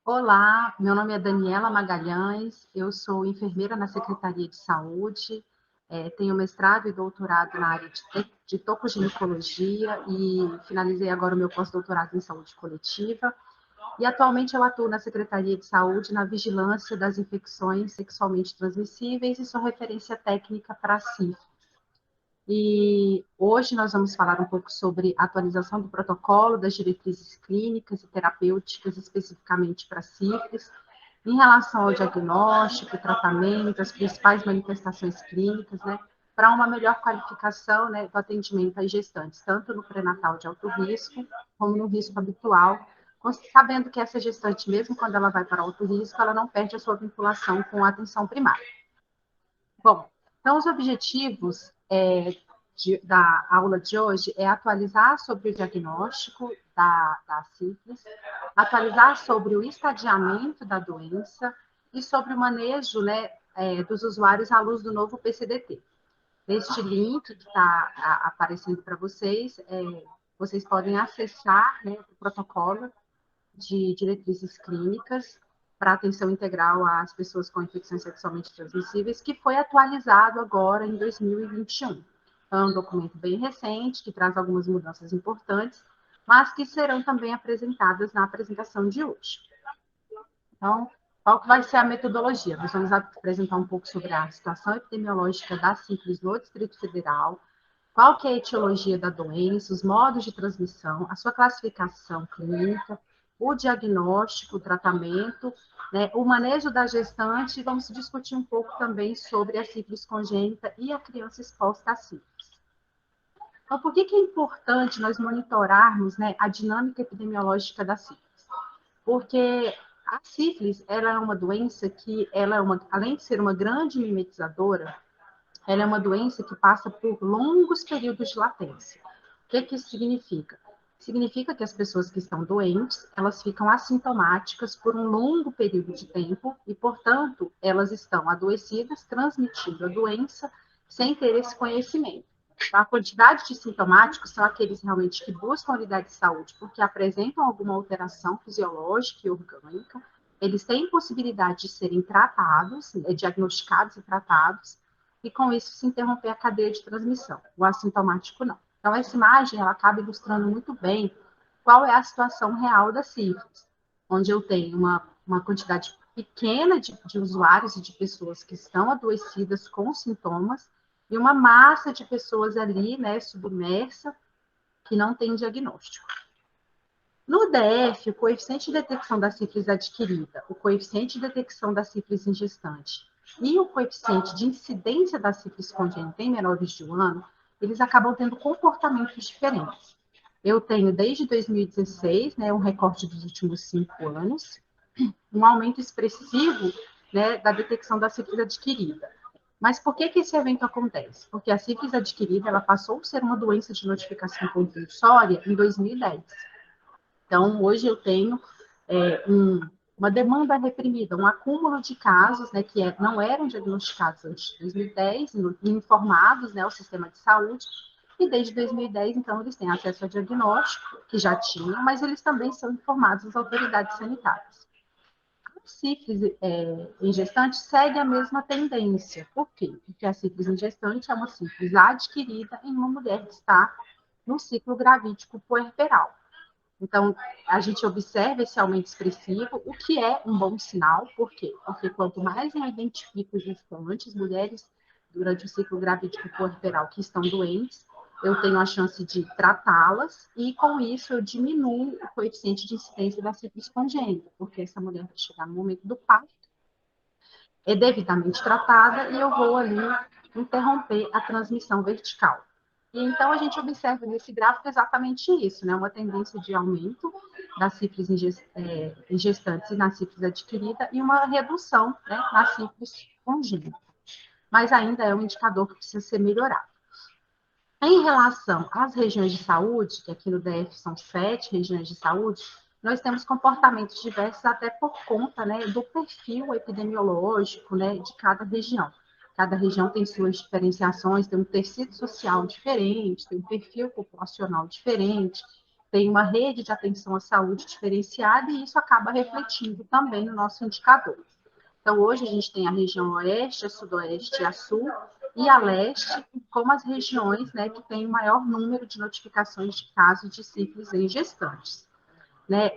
Olá, meu nome é Daniela Magalhães, eu sou enfermeira na Secretaria de Saúde, tenho mestrado e doutorado na área de tocoginecologia e finalizei agora o meu pós-doutorado em saúde coletiva. E atualmente eu atuo na Secretaria de Saúde na vigilância das infecções sexualmente transmissíveis e sou referência técnica para a sífilis. E hoje nós vamos falar um pouco sobre a atualização do protocolo das diretrizes clínicas e terapêuticas, especificamente para sífilis, em relação ao diagnóstico, tratamento, as principais manifestações clínicas, né, para uma melhor qualificação, né, do atendimento às gestantes, tanto no pré-natal de alto risco, como no risco habitual, sabendo que essa gestante, mesmo quando ela vai para alto risco, ela não perde a sua vinculação com a atenção primária. Bom, então os objetivos da aula de hoje é atualizar sobre o diagnóstico da sífilis, atualizar sobre o estadiamento da doença e sobre o manejo, né, dos usuários à luz do novo PCDT. Neste link que está aparecendo para vocês, vocês podem acessar, né, o protocolo de diretrizes clínicas para atenção integral às pessoas com infecções sexualmente transmissíveis, que foi atualizado agora em 2021. É um documento bem recente, que traz algumas mudanças importantes, mas que serão também apresentadas na apresentação de hoje. Então, qual que vai ser a metodologia? Nós vamos apresentar um pouco sobre a situação epidemiológica da sífilis no Distrito Federal, qual que é a etiologia da doença, os modos de transmissão, a sua classificação clínica, o diagnóstico, o tratamento, né, o manejo da gestante, e vamos discutir um pouco também sobre a sífilis congênita e a criança exposta à sífilis. Então, por que é importante nós monitorarmos, né, a dinâmica epidemiológica da sífilis? Porque a sífilis, ela é uma doença que, além de ser uma grande mimetizadora, ela é uma doença que passa por longos períodos de latência. O que isso significa? Significa que as pessoas que estão doentes, elas ficam assintomáticas por um longo período de tempo e, portanto, elas estão adoecidas, transmitindo a doença sem ter esse conhecimento. A quantidade de sintomáticos são aqueles realmente que buscam a unidade de saúde porque apresentam alguma alteração fisiológica e orgânica, eles têm possibilidade de serem tratados, diagnosticados e tratados, e com isso se interromper a cadeia de transmissão. O assintomático não. Então, essa imagem ela acaba ilustrando muito bem qual é a situação real da sífilis, onde eu tenho uma quantidade pequena de usuários e de pessoas que estão adoecidas com sintomas e uma massa de pessoas ali, né, submersa, que não tem diagnóstico. No DF, o coeficiente de detecção da sífilis adquirida, o coeficiente de detecção da sífilis em gestante e o coeficiente de incidência da sífilis congênita em menores de 1 ano, eles acabam tendo comportamentos diferentes. Eu tenho, desde 2016, né, um recorte dos últimos 5 anos, um aumento expressivo, né, da detecção da sífilis adquirida. Mas por que esse evento acontece? Porque a sífilis adquirida ela passou a ser uma doença de notificação compulsória em 2010. Então, hoje eu tenho uma demanda reprimida, um acúmulo de casos, né, que não eram diagnosticados antes de 2010, informados, né, ao sistema de saúde, e desde 2010, então, eles têm acesso a diagnóstico, que já tinham, mas eles também são informados às autoridades sanitárias. A sífilis em gestante segue a mesma tendência. Por quê? Porque a sífilis em gestante é uma sífilis adquirida em uma mulher que está no ciclo gravídico puerperal. Então, a gente observa esse aumento expressivo, o que é um bom sinal, por quê? Porque quanto mais eu identifico gestantes, mulheres durante o ciclo gravídico puerperal que estão doentes, eu tenho a chance de tratá-las e, com isso, eu diminuo o coeficiente de incidência da sífilis congênita, porque essa mulher vai chegar no momento do parto, é devidamente tratada e eu vou ali interromper a transmissão vertical. E então a gente observa nesse gráfico exatamente isso, né? Uma tendência de aumento da sífilis em gestantes e na sífilis adquirida e uma redução, né, na sífilis congênita. Mas ainda é um indicador que precisa ser melhorado. Em relação às regiões de saúde, que aqui no DF são 7 regiões de saúde, nós temos comportamentos diversos até por conta, né, do perfil epidemiológico, né, de cada região. Cada região tem suas diferenciações, tem um tecido social diferente, tem um perfil populacional diferente. tem uma rede de atenção à saúde diferenciada e isso acaba refletindo também no nosso indicador. Então, hoje a gente tem a região oeste, a sudoeste e a sul, e a leste, como as regiões, né, que têm o maior número de notificações de casos de sífilis em gestantes, né?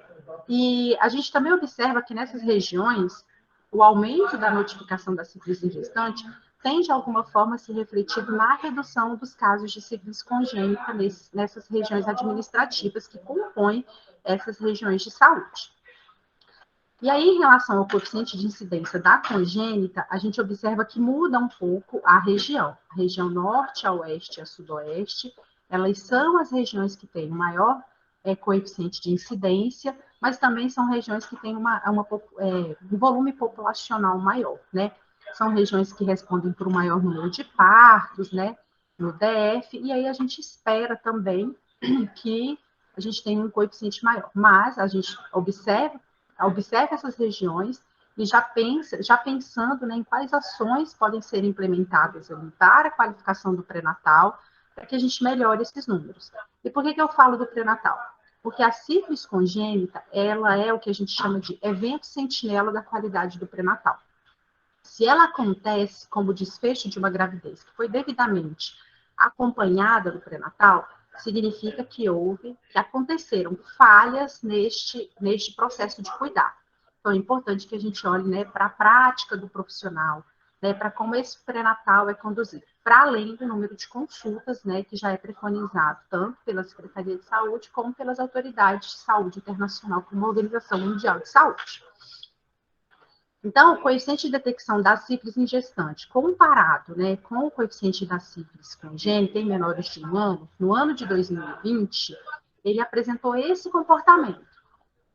E a gente também observa que nessas regiões, o aumento da notificação da sífilis em gestante tem, de alguma forma, se refletido na redução dos casos de sífilis congênita nessas regiões administrativas que compõem essas regiões de saúde. E aí, em relação ao coeficiente de incidência da congênita, a gente observa que muda um pouco a região. A região norte, a oeste e a sudoeste, elas são as regiões que têm o maior coeficiente de incidência, mas também são regiões que têm um volume populacional maior, né? São regiões que respondem por um maior número de partos, né? No DF, e aí a gente espera também que a gente tenha um coeficiente maior. Mas a gente observa essas regiões e já pensando, né, em quais ações podem ser implementadas ali para a qualificação do pré-natal, para que a gente melhore esses números. E por que eu falo do pré-natal? Porque a sífilis congênita, ela é o que a gente chama de evento sentinela da qualidade do pré-natal. Se ela acontece como desfecho de uma gravidez que foi devidamente acompanhada do pré-natal, significa que aconteceram falhas neste processo de cuidado. Então, é importante que a gente olhe, né, para a prática do profissional, né, para como esse pré-natal é conduzido, para além do número de consultas, né, que já é preconizado tanto pela Secretaria de Saúde como pelas autoridades de saúde internacional, como a Organização Mundial de Saúde. Então, o coeficiente de detecção da sífilis em gestante, comparado, né, com o coeficiente da sífilis congênita em menores de 1 ano, no ano de 2020, ele apresentou esse comportamento.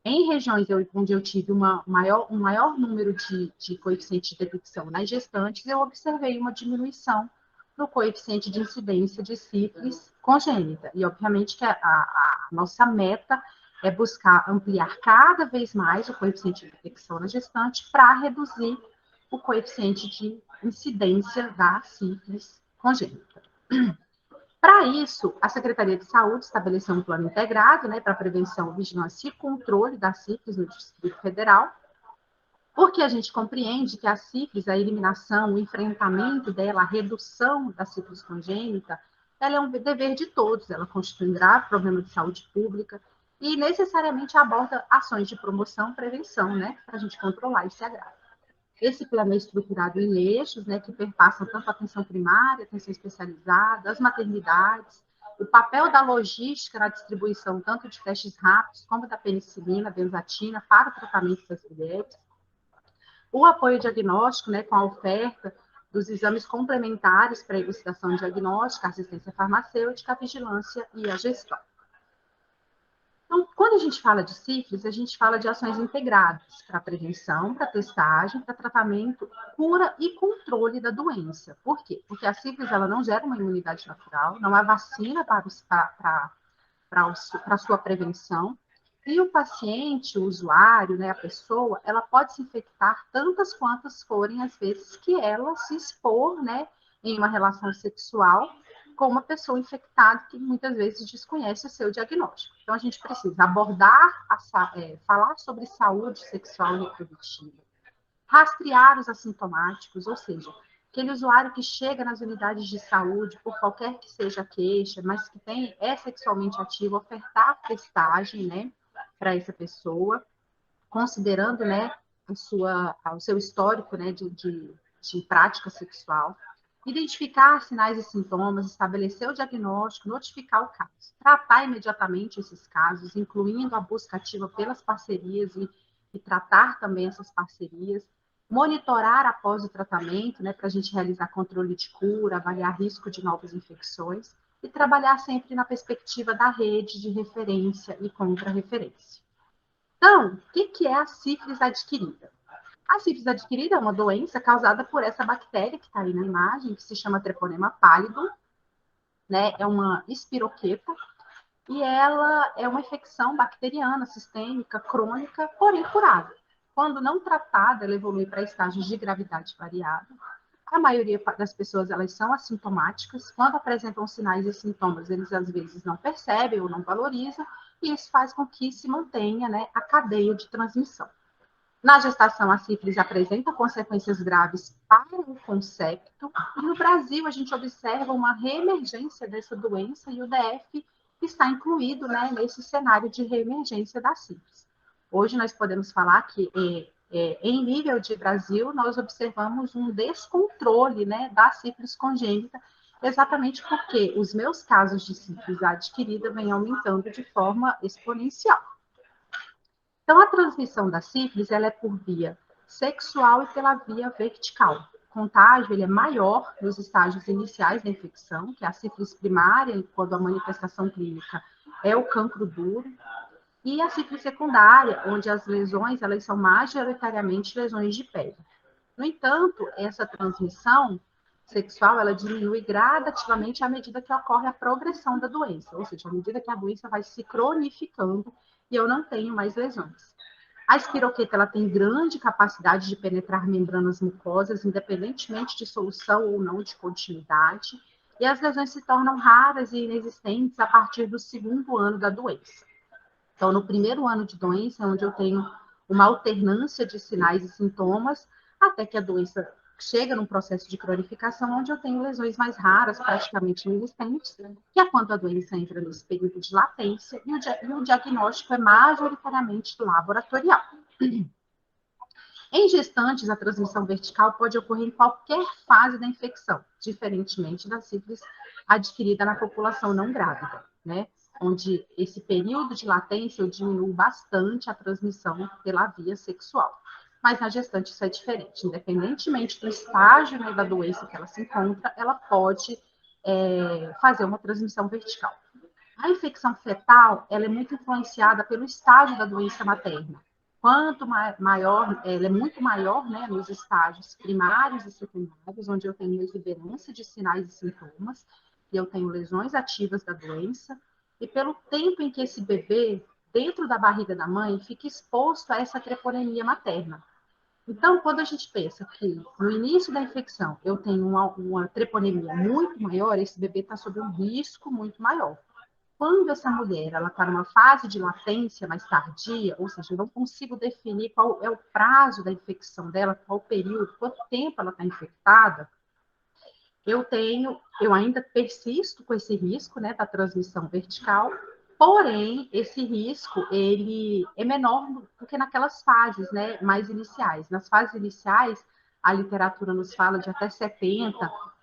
Em regiões onde eu tive um maior número de coeficiente de detecção nas gestantes, eu observei uma diminuição no coeficiente de incidência de sífilis congênita. E, obviamente, que a nossa meta é buscar ampliar cada vez mais o coeficiente de detecção na gestante para reduzir o coeficiente de incidência da sífilis congênita. Para isso, a Secretaria de Saúde estabeleceu um plano integrado, né, para prevenção, vigilância e controle da sífilis no Distrito Federal, porque a gente compreende que a sífilis, a eliminação, o enfrentamento dela, a redução da sífilis congênita, ela é um dever de todos, ela constitui um grave problema de saúde pública e necessariamente aborda ações de promoção e prevenção, né, para a gente controlar esse agravo. Esse plano é estruturado em eixos, né, que perpassam tanto a atenção primária, a atenção especializada, as maternidades, o papel da logística na distribuição tanto de testes rápidos como da penicilina, benzatina, para o tratamento das mulheres, o apoio diagnóstico, né, com a oferta dos exames complementares para a elucidação diagnóstica, a assistência farmacêutica, a vigilância e a gestão. Então, quando a gente fala de sífilis, a gente fala de ações integradas para prevenção, para testagem, para tratamento, cura e controle da doença. Por quê? Porque a sífilis ela não gera uma imunidade natural, não há vacina para a sua prevenção. E o paciente, o usuário, né, a pessoa, ela pode se infectar tantas quantas forem as vezes que ela se expor, né, em uma relação sexual com uma pessoa infectada que muitas vezes desconhece o seu diagnóstico. Então, a gente precisa abordar, falar sobre saúde sexual e reprodutiva, rastrear os assintomáticos, ou seja, aquele usuário que chega nas unidades de saúde, por qualquer que seja a queixa, mas que é sexualmente ativo, ofertar testagem, né, para essa pessoa, considerando, né, o seu histórico, né, de prática sexual, identificar sinais e sintomas, estabelecer o diagnóstico, notificar o caso, tratar imediatamente esses casos, incluindo a busca ativa pelas parcerias e tratar também essas parcerias, monitorar após o tratamento, né, para a gente realizar controle de cura, avaliar risco de novas infecções e trabalhar sempre na perspectiva da rede de referência e contra-referência. Então, o que é a sífilis adquirida? A sífilis adquirida é uma doença causada por essa bactéria que está aí na imagem, que se chama Treponema pallidum, né? É uma espiroqueta, e ela é uma infecção bacteriana, sistêmica, crônica, porém curável. Quando não tratada, ela evolui para estágios de gravidade variada. A maioria das pessoas, elas são assintomáticas. Quando apresentam sinais e sintomas, eles às vezes não percebem ou não valorizam, e isso faz com que se mantenha, né, a cadeia de transmissão. Na gestação, a sífilis apresenta consequências graves para o concepto, e no Brasil a gente observa uma reemergência dessa doença, e o DF está incluído, né, nesse cenário de reemergência da sífilis. Hoje nós podemos falar que, em nível de Brasil, nós observamos um descontrole, né, da sífilis congênita, exatamente porque os meus casos de sífilis adquirida vêm aumentando de forma exponencial. Então, a transmissão da sífilis ela é por via sexual e pela via vertical. O contágio ele é maior nos estágios iniciais da infecção, que é a sífilis primária, quando a manifestação clínica é o cancro duro, e a sífilis secundária, onde as lesões elas são majoritariamente lesões de pele. No entanto, essa transmissão sexual ela diminui gradativamente à medida que ocorre a progressão da doença, ou seja, à medida que a doença vai se cronificando e eu não tenho mais lesões. A espiroqueta ela tem grande capacidade de penetrar membranas mucosas, independentemente de solução ou não de continuidade, e as lesões se tornam raras e inexistentes a partir do segundo ano da doença. Então, no primeiro ano de doença, é onde eu tenho uma alternância de sinais e sintomas, até que a doença chega num processo de cronificação, onde eu tenho lesões mais raras, praticamente inexistentes, que é quando a doença entra nesse período de latência, e o diagnóstico é majoritariamente laboratorial. Em gestantes, a transmissão vertical pode ocorrer em qualquer fase da infecção, diferentemente da sífilis adquirida na população não grávida, né? Onde esse período de latência eu diminuo bastante a transmissão pela via sexual. Mas na gestante isso é diferente. Independentemente do estágio, né, da doença que ela se encontra, ela pode fazer uma transmissão vertical. A infecção fetal, ela é muito influenciada pelo estágio da doença materna. Quanto maior, ela é muito maior, né, nos estágios primários e secundários, onde eu tenho exuberância de sinais e sintomas, e eu tenho lesões ativas da doença, e pelo tempo em que esse bebê, dentro da barriga da mãe, fica exposto a essa treponemia materna. Então, quando a gente pensa que no início da infecção eu tenho uma treponemia muito maior, esse bebê está sob um risco muito maior. Quando essa mulher ela está numa fase de latência mais tardia, ou seja, eu não consigo definir qual é o prazo da infecção dela, qual o período, quanto tempo ela está infectada, eu ainda persisto com esse risco, né, da transmissão vertical, porém, esse risco, ele é menor do que naquelas fases, né, mais iniciais. Nas fases iniciais, a literatura nos fala de até 70%,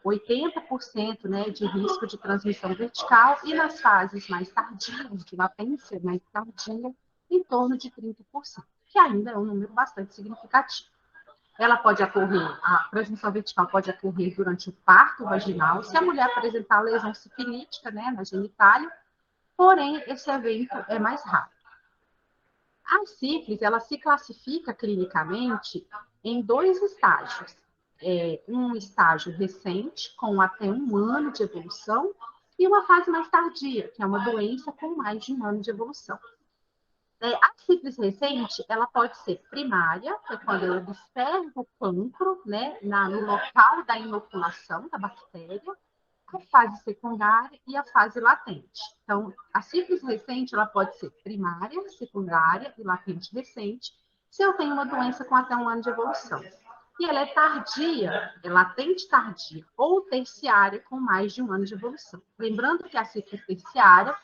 80%, né, de risco de transmissão vertical, e nas fases mais tardias, de latência mais tardia, em torno de 30%, que ainda é um número bastante significativo. Ela pode ocorrer, a transmissão vertical pode ocorrer durante o parto vaginal, se a mulher apresentar lesão sifilítica, né, na genitália, porém, esse evento é mais raro. A sífilis, ela se classifica clinicamente em dois estágios. Um estágio recente, com até 1 ano de evolução, e uma fase mais tardia, que é uma doença com mais de 1 ano de evolução. A sífilis recente, ela pode ser primária, que é quando eu observo o cancro, né, no local da inoculação da bactéria, a fase secundária e a fase latente. Então, a sífilis recente, ela pode ser primária, secundária e latente recente, se eu tenho uma doença com até 1 ano de evolução. E ela é tardia, é latente tardia ou terciária com mais de 1 ano de evolução. Lembrando que a sífilis terciária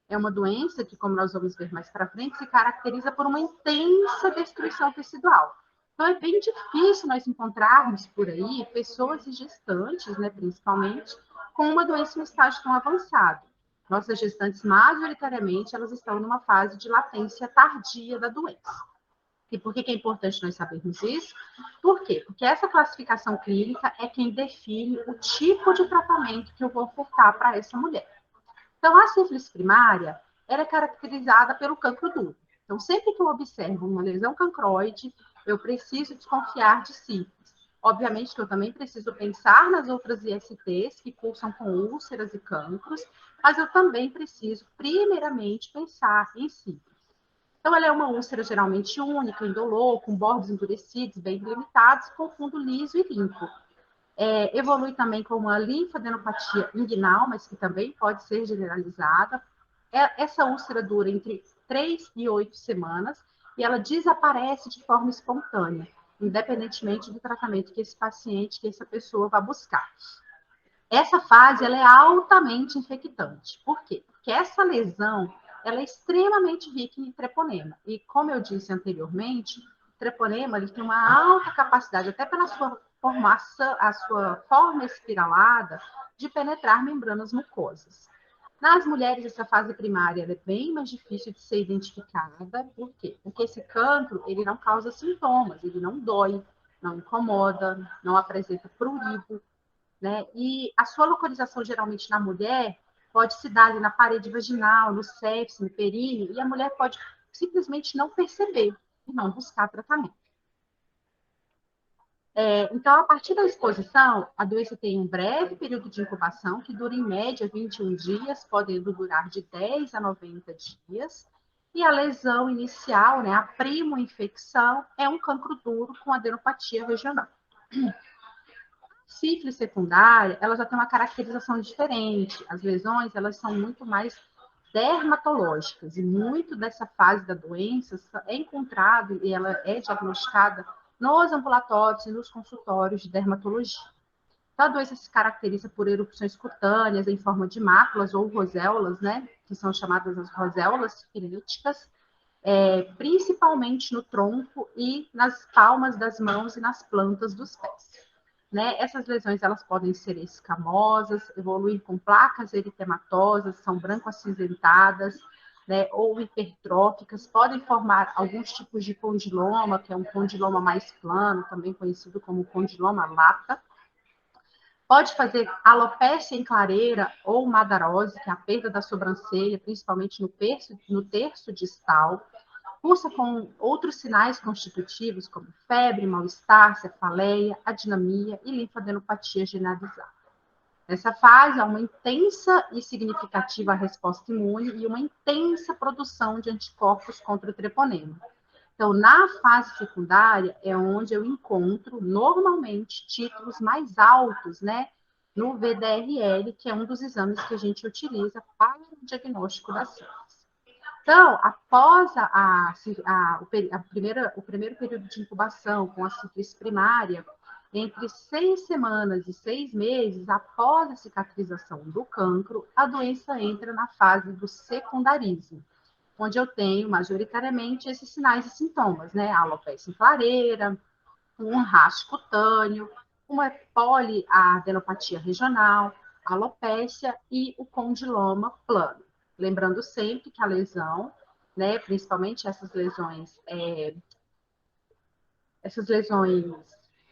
é uma doença que, como nós vamos ver mais para frente, se caracteriza por uma intensa destruição tecidual. Então, é bem difícil nós encontrarmos por aí pessoas e gestantes, né, principalmente, com uma doença em um estágio tão avançado. Nossas gestantes, majoritariamente, elas estão numa fase de latência tardia da doença. E por que é importante nós sabermos isso? Por quê? Porque essa classificação clínica é quem define o tipo de tratamento que eu vou ofertar para essa mulher. Então, a sífilis primária era caracterizada pelo cancro duro. Então, sempre que eu observo uma lesão cancroide, eu preciso desconfiar de sífilis. Obviamente que eu também preciso pensar nas outras ISTs que cursam com úlceras e cancros, mas eu também preciso, primeiramente, pensar em sífilis. Então, ela é uma úlcera geralmente única, indolor, com bordos endurecidos, bem delimitados, com fundo liso e limpo. Evolui também com uma linfadenopatia inguinal, mas que também pode ser generalizada, essa úlcera dura entre 3 e 8 semanas e ela desaparece de forma espontânea, independentemente do tratamento que esse paciente, que essa pessoa vai buscar. Essa fase ela é altamente infectante. Por quê? Porque essa lesão ela é extremamente rica em treponema. E como eu disse anteriormente, o treponema ele tem uma alta capacidade, até pela sua formação, a sua forma espiralada, de penetrar membranas mucosas. Nas mulheres, essa fase primária é bem mais difícil de ser identificada. Por quê? Porque esse cancro ele não causa sintomas, ele não dói, não incomoda, não apresenta prurido, né? E a sua localização, geralmente, na mulher, pode se dar ali na parede vaginal, no sepse, no períneo, e a mulher pode simplesmente não perceber e não buscar tratamento. Então, a partir da exposição, a doença tem um breve período de incubação, que dura em média 21 dias, podendo durar de 10 a 90 dias. E a lesão inicial, né, a primo-infecção, é um cancro duro com adenopatia regional. Sífilis secundária, ela já tem uma caracterização diferente. As lesões, elas são muito mais dermatológicas e muito dessa fase da doença é encontrado e ela é diagnosticada nos ambulatórios e nos consultórios de dermatologia. Então, a doença se caracteriza por erupções cutâneas em forma de máculas ou roséolas, né, que são chamadas as roséolas ciríticas, principalmente no tronco e nas palmas das mãos e nas plantas dos pés. Né? Essas lesões elas podem ser escamosas, evoluir com placas eritematosas, são branco-acinzentadas, né? Ou hipertróficas, podem formar alguns tipos de condiloma, que é um condiloma mais plano, também conhecido como condiloma lata. Pode fazer alopecia em clareira ou madarose, que é a perda da sobrancelha, principalmente no terço distal. Cursa com outros sinais constitutivos, como febre, mal-estar, cefaleia, adinamia e linfadenopatia generalizada. Nessa fase, há uma intensa e significativa resposta imune e uma intensa produção de anticorpos contra o treponema. Então, na fase secundária, é onde eu encontro, normalmente, títulos mais altos, né? No VDRL, que é um dos exames que a gente utiliza para o diagnóstico da sífilis. Então, após o primeiro período de incubação com a sífilis primária, entre 6 semanas e 6 meses após a cicatrização do cancro, a doença entra na fase do secundarismo, onde eu tenho majoritariamente esses sinais e sintomas, né? A alopecia em clareira, um rasgo cutâneo, uma poliadenopatia regional, alopecia e o condiloma plano. Lembrando sempre que a lesão, né, principalmente essas lesões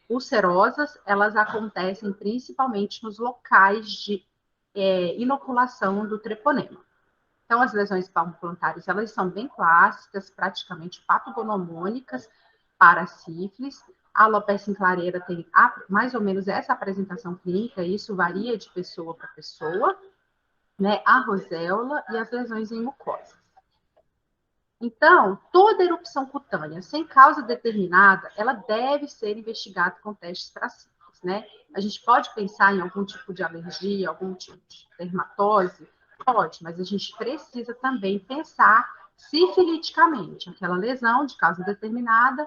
ulcerosas, elas acontecem principalmente nos locais de inoculação do treponema. Então, as lesões palmoplantares, elas são bem clássicas, praticamente patogonomônicas para a sífilis. A alopecia em clareira tem mais ou menos essa apresentação clínica, e isso varia de pessoa para pessoa, né? A roséola e as lesões em mucosas. Então, toda erupção cutânea sem causa determinada, ela deve ser investigada com testes para sífilis, né? A gente pode pensar em algum tipo de alergia, algum tipo de dermatose, pode, mas a gente precisa também pensar sifiliticamente. Aquela lesão de causa determinada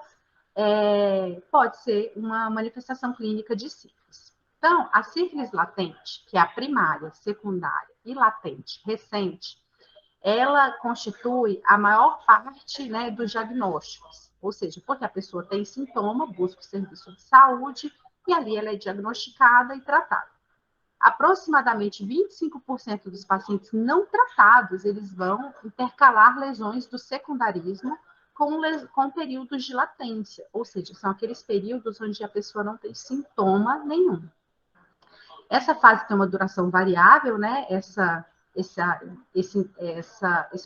pode ser uma manifestação clínica de sífilis. Então, a sífilis latente, que é a primária, secundária e latente, recente, ela constitui a maior parte, né, dos diagnósticos. Ou seja, porque a pessoa tem sintoma, busca o serviço de saúde e ali ela é diagnosticada e tratada. Aproximadamente 25% dos pacientes não tratados, eles vão intercalar lesões do secundarismo com períodos de latência, ou seja, são aqueles períodos onde a pessoa não tem sintoma nenhum. Essa fase tem uma duração variável, né? Esse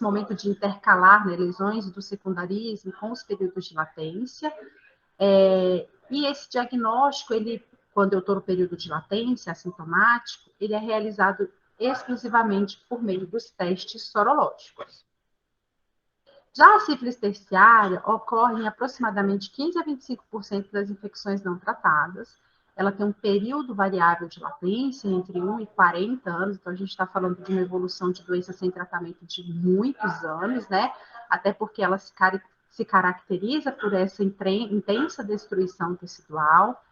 momento de intercalar, né, lesões do secundarismo com os períodos de latência. E esse diagnóstico, quando eu estou no período de latência, assintomático, ele é realizado exclusivamente por meio dos testes sorológicos. Já a sífilis terciária ocorre em aproximadamente 15 a 25% das infecções não tratadas, ela tem um período variável de latência entre 1 e 40 anos, então a gente está falando de uma evolução de doença sem tratamento de muitos anos, né? Até porque ela se caracteriza por essa intensa destruição tecidual.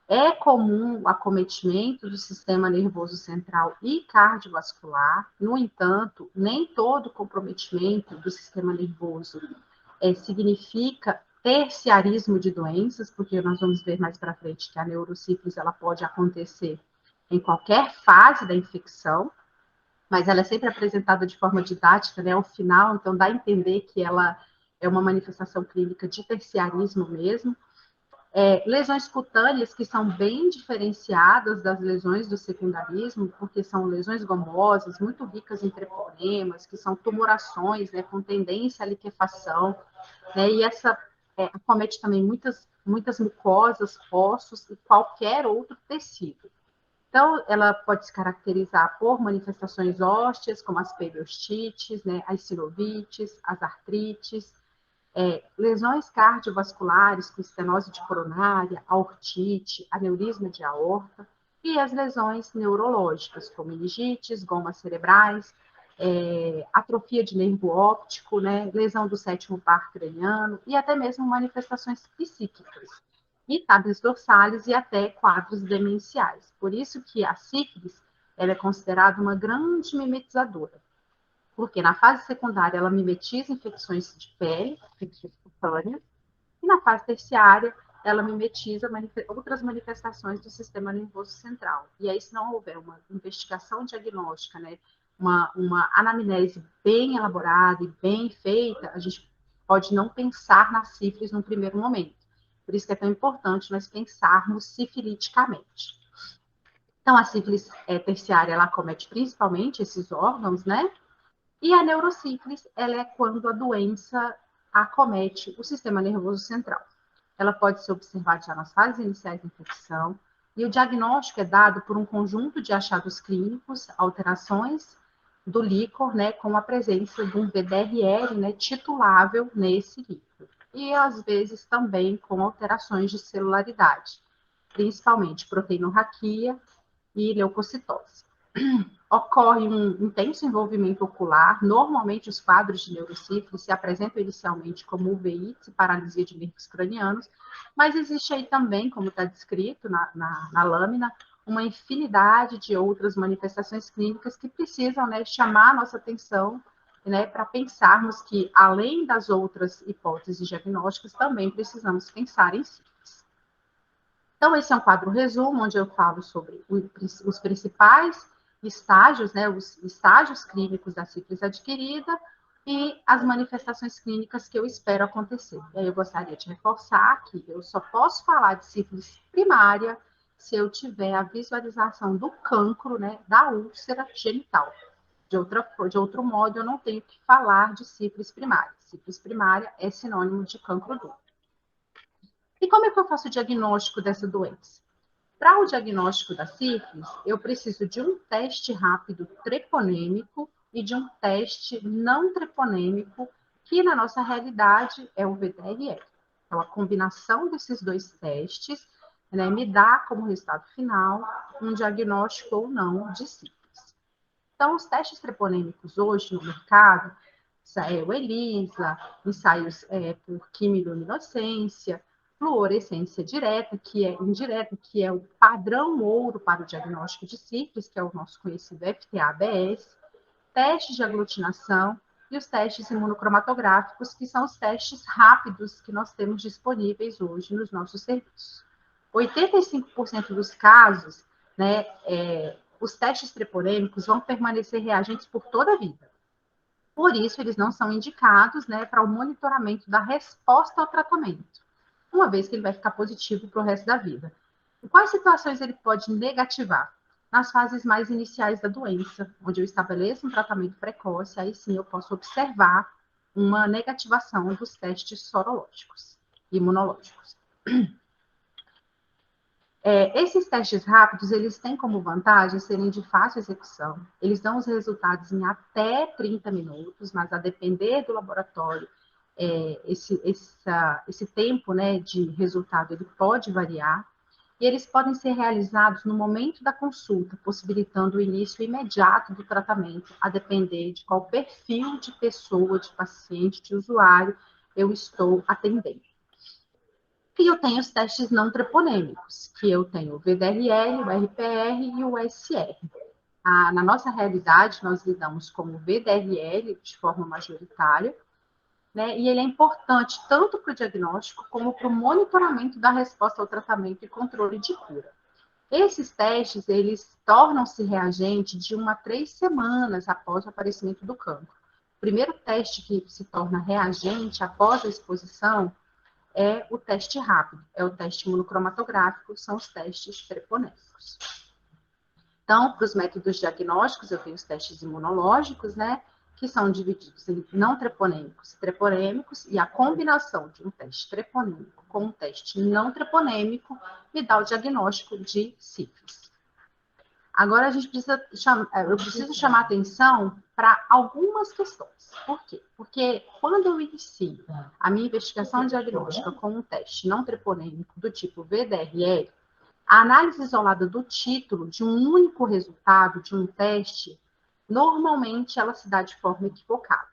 É comum o acometimento do sistema nervoso central e cardiovascular. No entanto, nem todo comprometimento do sistema nervoso significa terciarismo de doenças, porque nós vamos ver mais para frente que a neurosífilis ela pode acontecer em qualquer fase da infecção, mas ela é sempre apresentada de forma didática, né, ao final, então dá a entender que ela é uma manifestação clínica de terciarismo mesmo. Lesões cutâneas que são bem diferenciadas das lesões do secundarismo, porque são lesões gomosas, muito ricas em treponemas, que são tumorações, né, com tendência à liquefação, né, e essa acomete também muitas mucosas, ossos e qualquer outro tecido. Então, ela pode se caracterizar por manifestações ósseas, como as periostites, né, as sinovites, as artrites, lesões cardiovasculares, com estenose de coronária, aortite, aneurisma de aorta, e as lesões neurológicas, como meningites, gomas cerebrais, atrofia de nervo óptico, né, lesão do sétimo par craniano, e até mesmo manifestações psíquicas, irritáveis dorsais e até quadros demenciais. Por isso que a sífilis ela é considerada uma grande mimetizadora, porque na fase secundária ela mimetiza infecções de pele, infecções cutâneas, e na fase terciária ela mimetiza outras manifestações do sistema nervoso central. E aí, se não houver uma investigação diagnóstica, né, uma anamnese bem elaborada e bem feita, a gente pode não pensar na sífilis no primeiro momento. Por isso que é tão importante nós pensarmos sifiliticamente. Então, a sífilis terciária, ela acomete principalmente esses órgãos, né? E a neurosífilis, ela é quando a doença acomete o sistema nervoso central. Ela pode ser observada já nas fases iniciais da infecção, e o diagnóstico é dado por um conjunto de achados clínicos, alterações do líquor, né, com a presença de um VDRL, né, titulável nesse líquor. E, às vezes, também com alterações de celularidade, principalmente proteinorraquia e leucocitose. Ocorre um intenso envolvimento ocular. Normalmente, os quadros de neurosífilis se apresentam inicialmente como uveíte e paralisia de nervos cranianos, mas existe aí também, como está descrito na lâmina, uma infinidade de outras manifestações clínicas que precisam, né, chamar a nossa atenção, né, para pensarmos que, além das outras hipóteses diagnósticas, também precisamos pensar em sífilis. Então, esse é um quadro resumo, onde eu falo sobre os principais estágios, né, os estágios clínicos da sífilis adquirida e as manifestações clínicas que eu espero acontecer. E aí eu gostaria de reforçar que eu só posso falar de sífilis primária se eu tiver a visualização do cancro, né, da úlcera genital. De outro modo, eu não tenho que falar de sífilis primária. Sífilis primária é sinônimo de cancro duplo. E como é que eu faço o diagnóstico dessa doença? Para o diagnóstico da sífilis, eu preciso de um teste rápido treponêmico e de um teste não treponêmico, que na nossa realidade é o VDRL. Então, a combinação desses dois testes, né, me dá como resultado final um diagnóstico ou não de sífilis. Então, os testes treponêmicos hoje no mercado, o ELISA, ensaios por quimiluminescência, fluorescência direta, que é indireta, que é o padrão ouro para o diagnóstico de sífilis, que é o nosso conhecido FTA-ABS, testes de aglutinação e os testes imunocromatográficos, que são os testes rápidos que nós temos disponíveis hoje nos nossos serviços. 85% dos casos, né, os testes treponêmicos vão permanecer reagentes por toda a vida. Por isso, eles não são indicados, né, para o monitoramento da resposta ao tratamento, uma vez que ele vai ficar positivo para o resto da vida. Em quais situações ele pode negativar? Nas fases mais iniciais da doença, onde eu estabeleço um tratamento precoce, aí sim eu posso observar uma negativação dos testes sorológicos, imunológicos. Esses testes rápidos, eles têm como vantagem serem de fácil execução. Eles dão os resultados em até 30 minutos, mas a depender do laboratório, esse tempo, né, de resultado ele pode variar. e eles podem ser realizados no momento da consulta, possibilitando o início imediato do tratamento, a depender de qual perfil de pessoa, de paciente, de usuário eu estou atendendo. E eu tenho os testes não treponêmicos, que eu tenho o VDRL, o RPR e o SR. Na nossa realidade, nós lidamos com o VDRL de forma majoritária, né? E ele é importante tanto para o diagnóstico como para o monitoramento da resposta ao tratamento e controle de cura. Esses testes, eles tornam-se reagente de 1 a 3 semanas após o aparecimento do cancro. O primeiro teste que se torna reagente após a exposição é o teste rápido, é o teste imunocromatográfico, são os testes treponêmicos. Então, para os métodos diagnósticos, eu tenho os testes imunológicos, né, que são divididos em não treponêmicos e treponêmicos, e a combinação de um teste treponêmico com um teste não treponêmico me dá o diagnóstico de sífilis. Agora, eu preciso chamar atenção para algumas questões. Por quê? Porque quando eu inicio a minha investigação diagnóstica com um teste não treponêmico do tipo VDRL, a análise isolada do título de um único resultado de um teste, normalmente ela se dá de forma equivocada.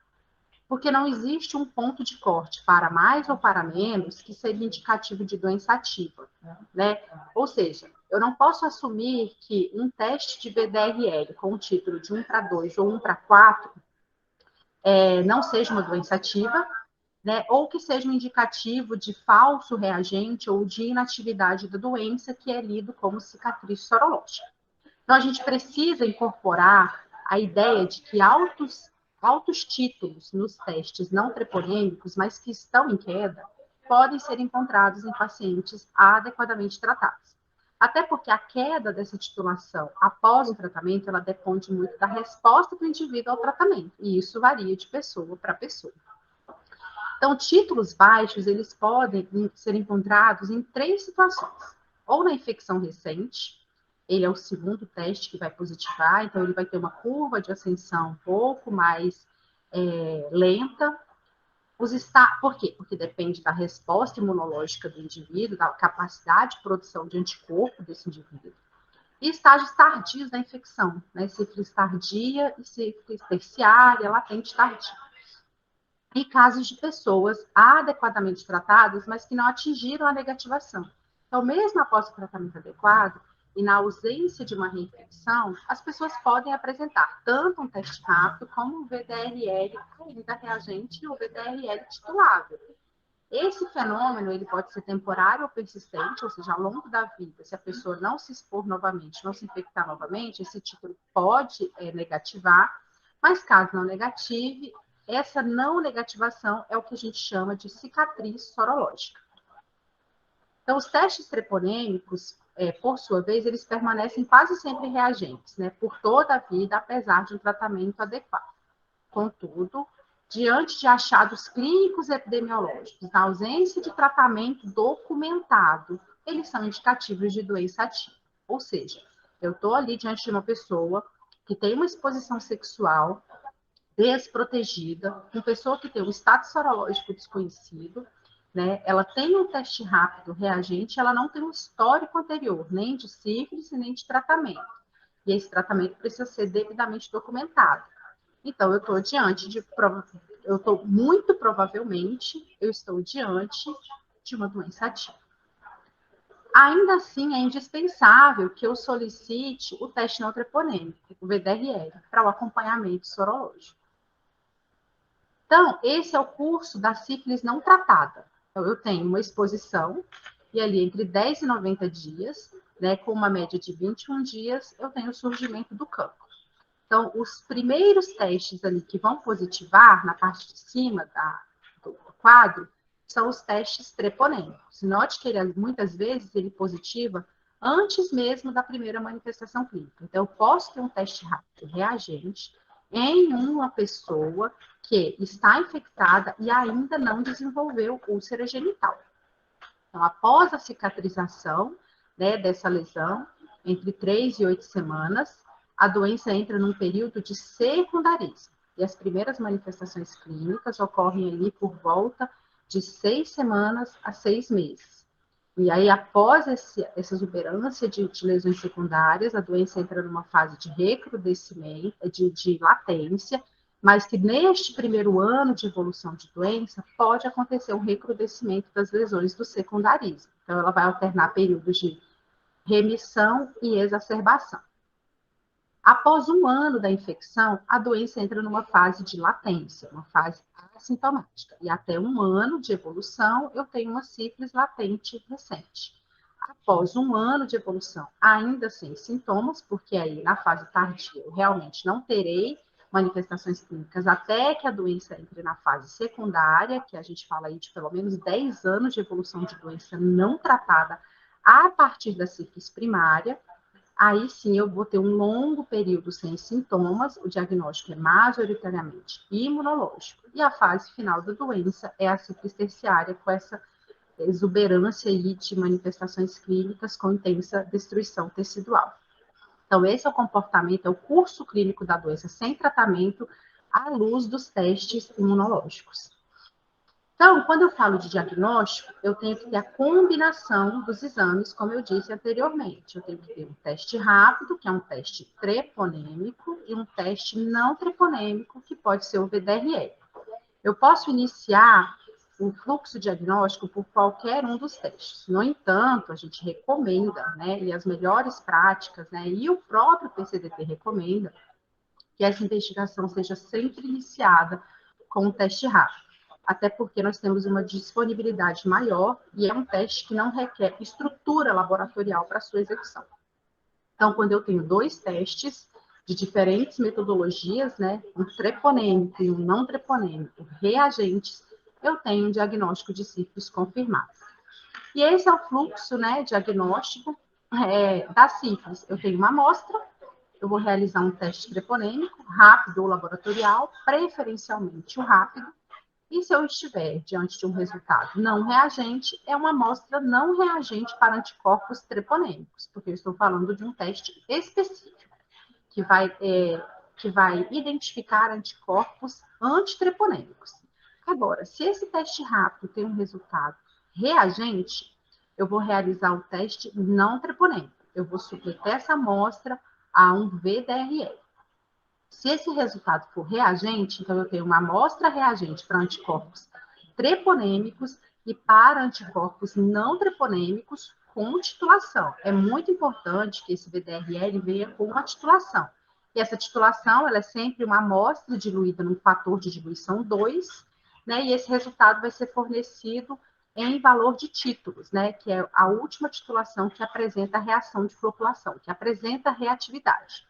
Porque não existe um ponto de corte para mais ou para menos que seja indicativo de doença ativa, né? Ou seja, eu não posso assumir que um teste de VDRL com o título de 1 para 2 ou 1 para 4 não seja uma doença ativa, né? Ou que seja um indicativo de falso reagente ou de inatividade da doença, que é lido como cicatriz sorológica. Então, a gente precisa incorporar a ideia de que altos títulos nos testes não treponêmicos, mas que estão em queda, podem ser encontrados em pacientes adequadamente tratados. Até porque a queda dessa titulação após o tratamento, ela depende muito da resposta do indivíduo ao tratamento, e isso varia de pessoa para pessoa. Então, títulos baixos, eles podem ser encontrados em 3 situações. Ou na infecção recente, ele é o segundo teste que vai positivar, então ele vai ter uma curva de ascensão um pouco mais lenta. Por quê? Porque depende da resposta imunológica do indivíduo, da capacidade de produção de anticorpo desse indivíduo. E estágios tardios da infecção, né? Sífilis tardia e sífilis terciária, latente tardia. E casos de pessoas adequadamente tratadas, mas que não atingiram a negativação. Então, mesmo após o tratamento adequado, e na ausência de uma reinfecção, as pessoas podem apresentar tanto um teste rápido como um VDRL ainda reagente ou VDRL titulável. Esse fenômeno ele pode ser temporário ou persistente, ou seja, ao longo da vida, se a pessoa não se expor novamente, não se infectar novamente, esse título pode negativar, mas caso não negative, essa não negativação é o que a gente chama de cicatriz sorológica. Então, os testes treponêmicos, por sua vez, eles permanecem quase sempre reagentes, né, por toda a vida, apesar de um tratamento adequado. Contudo, diante de achados clínicos epidemiológicos, na ausência de tratamento documentado, eles são indicativos de doença ativa. Ou seja, eu estou ali diante de uma pessoa que tem uma exposição sexual desprotegida, uma pessoa que tem um status sorológico desconhecido, né? Ela tem um teste rápido reagente, ela não tem um histórico anterior, nem de sífilis nem de tratamento. E esse tratamento precisa ser devidamente documentado. Então, eu estou muito provavelmente, eu estou diante de uma doença ativa. Ainda assim, é indispensável que eu solicite o teste não treponêmico, o VDRL, para o acompanhamento sorológico. Então, esse é o curso da sífilis não tratada. Então, eu tenho uma exposição, e ali entre 10 e 90 dias, né, com uma média de 21 dias, eu tenho o surgimento do cancro. Então, os primeiros testes ali que vão positivar, na parte de cima do quadro, são os testes treponêmicos. Note que ele, muitas vezes, ele positiva antes mesmo da primeira manifestação clínica. Então, eu posso ter um teste rápido reagente em uma pessoa que está infectada e ainda não desenvolveu úlcera genital. Então, após a cicatrização, né, dessa lesão, entre 3 e 8 semanas, a doença entra num período de secundarismo. E as primeiras manifestações clínicas ocorrem ali por volta de 6 semanas a 6 meses. E aí, após essa exuberância de lesões secundárias, a doença entra numa fase de recrudescimento, de latência, mas que neste primeiro ano de evolução de doença, pode acontecer um recrudescimento das lesões do secundarismo. Então, ela vai alternar períodos de remissão e exacerbação. Após um ano da infecção, a doença entra numa fase de latência, uma fase assintomática. E até um ano de evolução, eu tenho uma sífilis latente recente. Após um ano de evolução, ainda sem sintomas, porque aí na fase tardia eu realmente não terei manifestações clínicas até que a doença entre na fase secundária, que a gente fala aí de pelo menos 10 anos de evolução de doença não tratada a partir da sífilis primária. Aí sim eu vou ter um longo período sem sintomas, o diagnóstico é majoritariamente imunológico, e a fase final da doença é a sífilis terciária, com essa exuberância aí de manifestações clínicas com intensa destruição tecidual. Então, esse é o comportamento, é o curso clínico da doença sem tratamento à luz dos testes imunológicos. Então, quando eu falo de diagnóstico, eu tenho que ter a combinação dos exames, como eu disse anteriormente. Eu tenho que ter um teste rápido, que é um teste treponêmico, e um teste não treponêmico, que pode ser o VDRL. Eu posso iniciar o fluxo diagnóstico por qualquer um dos testes. No entanto, a gente recomenda, né, e as melhores práticas, né, e o próprio PCDT recomenda, que essa investigação seja sempre iniciada com um teste rápido. Até porque nós temos uma disponibilidade maior e é um teste que não requer estrutura laboratorial para sua execução. Então, quando eu tenho dois testes de diferentes metodologias, né, um treponêmico e um não treponêmico, reagentes, eu tenho um diagnóstico de sífilis confirmado. E esse é o fluxo, né, diagnóstico da sífilis. Eu tenho uma amostra, eu vou realizar um teste treponêmico, rápido ou laboratorial, preferencialmente o rápido, e se eu estiver diante de um resultado não reagente, é uma amostra não reagente para anticorpos treponêmicos, porque eu estou falando de um teste específico, que vai identificar anticorpos antitreponêmicos. Agora, se esse teste rápido tem um resultado reagente, eu vou realizar o teste não treponêmico. Eu vou submeter essa amostra a um VDRL. Se esse resultado for reagente, então eu tenho uma amostra reagente para anticorpos treponêmicos e para anticorpos não treponêmicos com titulação. É muito importante que esse VDRL venha com uma titulação. E essa titulação, ela é sempre uma amostra diluída num fator de diluição 2, né? E esse resultado vai ser fornecido em valor de títulos, né? Que é a última titulação que apresenta a reação de floculação, que apresenta a reatividade.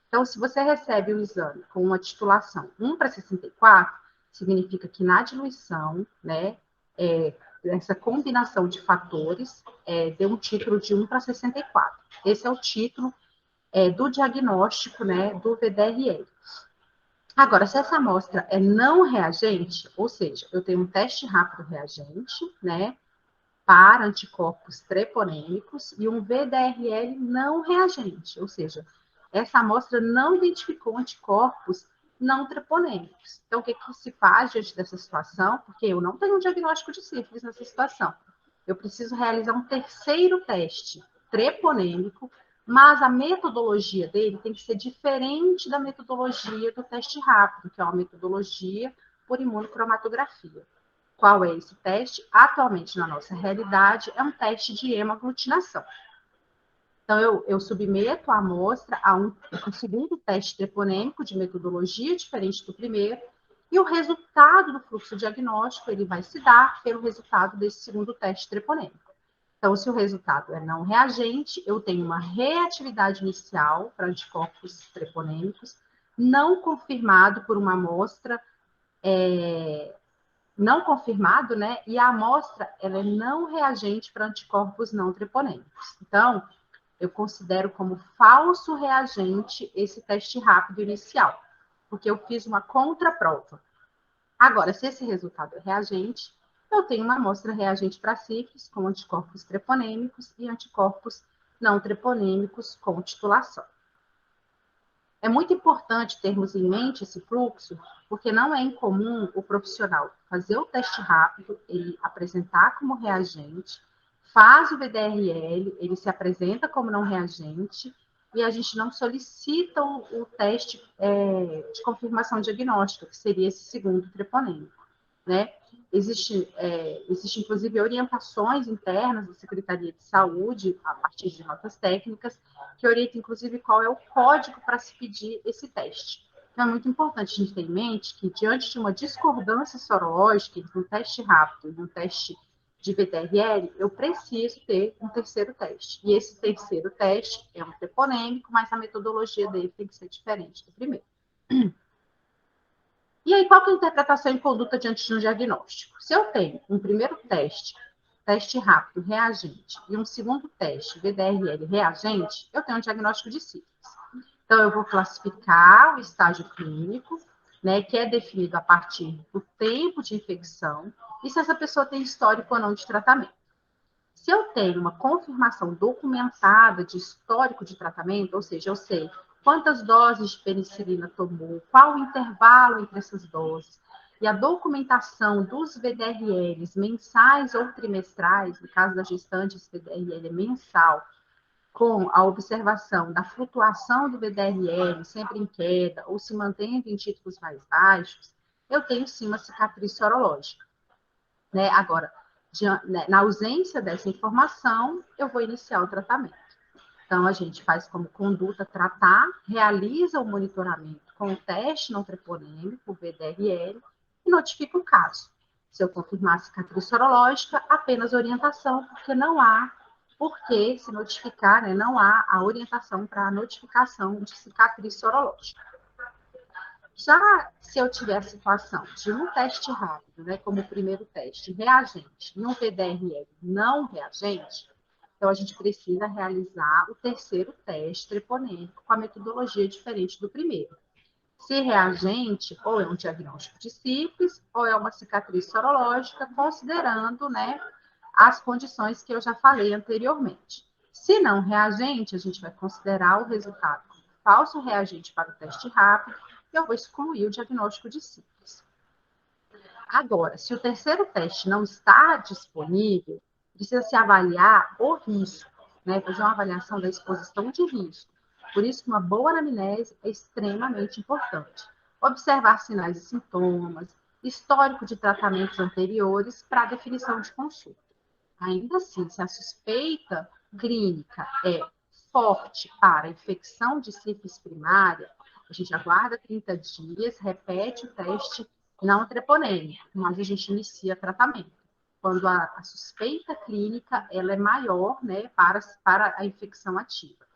Então, se você recebe o exame com uma titulação 1:64, significa que na diluição, né, essa combinação de fatores deu um título de 1:64. Esse é o título do diagnóstico, né, do VDRL. Agora, se essa amostra é não reagente, ou seja, eu tenho um teste rápido reagente, né, para anticorpos treponêmicos e um VDRL não reagente, ou seja, essa amostra não identificou anticorpos não treponêmicos. Então, o que se faz diante dessa situação? Porque eu não tenho um diagnóstico de sífilis nessa situação. Eu preciso realizar um terceiro teste treponêmico, mas a metodologia dele tem que ser diferente da metodologia do teste rápido, que é uma metodologia por imunocromatografia. Qual é esse teste? Atualmente, na nossa realidade, é um teste de hemaglutinação. Então, eu submeto a amostra a um segundo teste treponêmico de metodologia diferente do primeiro, e o resultado do fluxo diagnóstico ele vai se dar pelo resultado desse segundo teste treponêmico. Então, se o resultado é não reagente, eu tenho uma reatividade inicial para anticorpos treponêmicos, não confirmado por uma amostra não confirmado, né? E a amostra ela é não reagente para anticorpos não treponêmicos. Então, eu considero como falso reagente esse teste rápido inicial, porque eu fiz uma contraprova. Agora, se esse resultado é reagente, eu tenho uma amostra reagente para sífilis com anticorpos treponêmicos e anticorpos não treponêmicos com titulação. É muito importante termos em mente esse fluxo, porque não é incomum o profissional fazer o teste rápido, ele apresentar como reagente, faz o VDRL, ele se apresenta como não reagente, e a gente não solicita o teste de confirmação diagnóstica, que seria esse segundo treponêmico, né? Existe, inclusive, orientações internas da Secretaria de Saúde, a partir de notas técnicas, que orientam, inclusive, qual é o código para se pedir esse teste. Então, é muito importante a gente ter em mente que, diante de uma discordância sorológica entre um teste rápido e um teste de VDRL, eu preciso ter um terceiro teste. E esse terceiro teste é um treponêmico, mas a metodologia dele tem que ser diferente do primeiro. E aí, qual que é a interpretação em conduta diante de um diagnóstico? Se eu tenho um primeiro teste rápido, reagente, e um segundo teste, VDRL, reagente, eu tenho um diagnóstico de sífilis. Então, eu vou classificar o estágio clínico, né, que é definido a partir do tempo de infecção, e se essa pessoa tem histórico ou não de tratamento. Se eu tenho uma confirmação documentada de histórico de tratamento, ou seja, eu sei quantas doses de penicilina tomou, qual o intervalo entre essas doses, e a documentação dos VDRLs mensais ou trimestrais, no caso da gestante, esse VDRL é mensal, com a observação da flutuação do VDRL sempre em queda ou se mantendo em títulos mais baixos, eu tenho sim uma cicatriz sorológica. Né? Agora, na ausência dessa informação, eu vou iniciar o tratamento. Então, a gente faz como conduta tratar, realiza o monitoramento com o teste não treponêmico, o VDRL, e notifica o caso. Se eu confirmar a cicatriz sorológica, apenas orientação, porque não há por que se notificar, né? Não há a orientação para a notificação de cicatriz sorológica. Já se eu tiver a situação de um teste rápido, né, como o primeiro teste, reagente, e um VDRL não reagente, então a gente precisa realizar o terceiro teste treponêmico com a metodologia diferente do primeiro. Se reagente, ou é um diagnóstico de sífilis, ou é uma cicatriz sorológica, considerando, né, as condições que eu já falei anteriormente. Se não reagente, a gente vai considerar o resultado como falso reagente para o teste rápido, e eu vou excluir o diagnóstico de sífilis. Agora, se o terceiro teste não está disponível, precisa se avaliar o risco, né? Fazer uma avaliação da exposição de risco. Por isso que uma boa anamnese é extremamente importante. Observar sinais e sintomas, histórico de tratamentos anteriores para a definição de consulta. Ainda assim, se a suspeita clínica é forte para infecção de sífilis primária, a gente aguarda 30 dias, repete o teste não treponêmico, mas a gente inicia tratamento. Quando a suspeita clínica ela é maior, né, para a infecção ativa.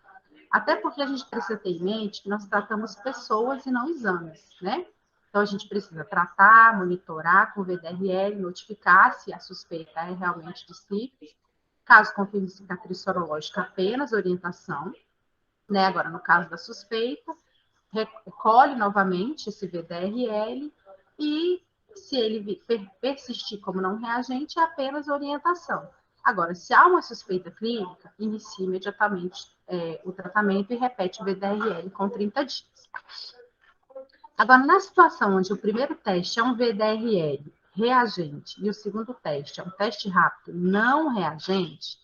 Até porque a gente precisa ter em mente que nós tratamos pessoas e não exames, né? Então, a gente precisa tratar, monitorar com o VDRL, notificar se a suspeita é realmente de sífilis. Caso confirme cicatriz sorológica, apenas orientação. Né? Agora, no caso da suspeita, recolhe novamente esse VDRL e, se ele persistir como não reagente, é apenas orientação. Agora, se há uma suspeita clínica, inicie imediatamente o tratamento e repete o VDRL com 30 dias. Agora, na situação onde o primeiro teste é um VDRL reagente e o segundo teste é um teste rápido não reagente,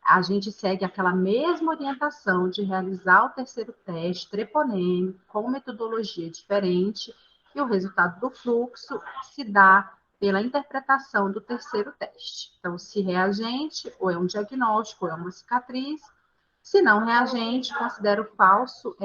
a gente segue aquela mesma orientação de realizar o terceiro teste treponêmico com metodologia diferente e o resultado do fluxo se dá pela interpretação do terceiro teste. Então, se reagente, ou é um diagnóstico, ou é uma cicatriz. Se não reagente, considera o falso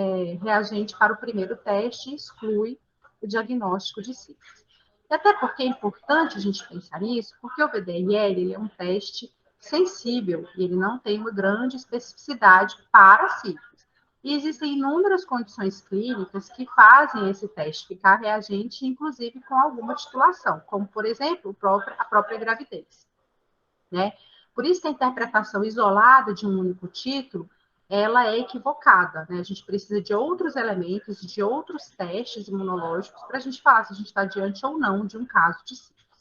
reagente para o primeiro teste e exclui o diagnóstico de sífilis. E até porque é importante a gente pensar nisso, porque o VDRL ele é um teste sensível e ele não tem uma grande especificidade para sífilis. E existem inúmeras condições clínicas que fazem esse teste ficar reagente, inclusive com alguma titulação, como, por exemplo, a própria gravidez. Né? Por isso que a interpretação isolada de um único título, ela é equivocada, né? A gente precisa de outros elementos, de outros testes imunológicos para a gente falar se a gente está diante ou não de um caso de sífilis.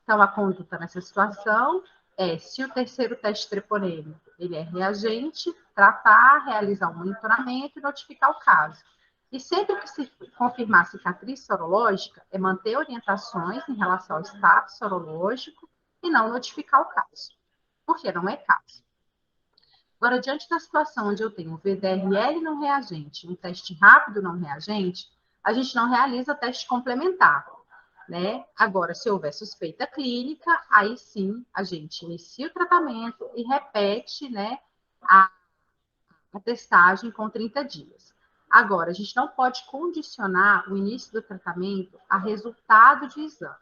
Então, a conduta nessa situação é, se o terceiro teste treponêmico ele é reagente, tratar, realizar um monitoramento e notificar o caso. E sempre que se confirmar cicatriz sorológica, é manter orientações em relação ao status sorológico e não notificar o caso. porque não é caso. Agora, diante da situação onde eu tenho um VDRL não reagente, um teste rápido não reagente, a gente não realiza teste complementar, né? Agora, se houver suspeita clínica, aí sim a gente inicia o tratamento e repete, né, a testagem com 30 dias. Agora, a gente não pode condicionar o início do tratamento a resultado de exame.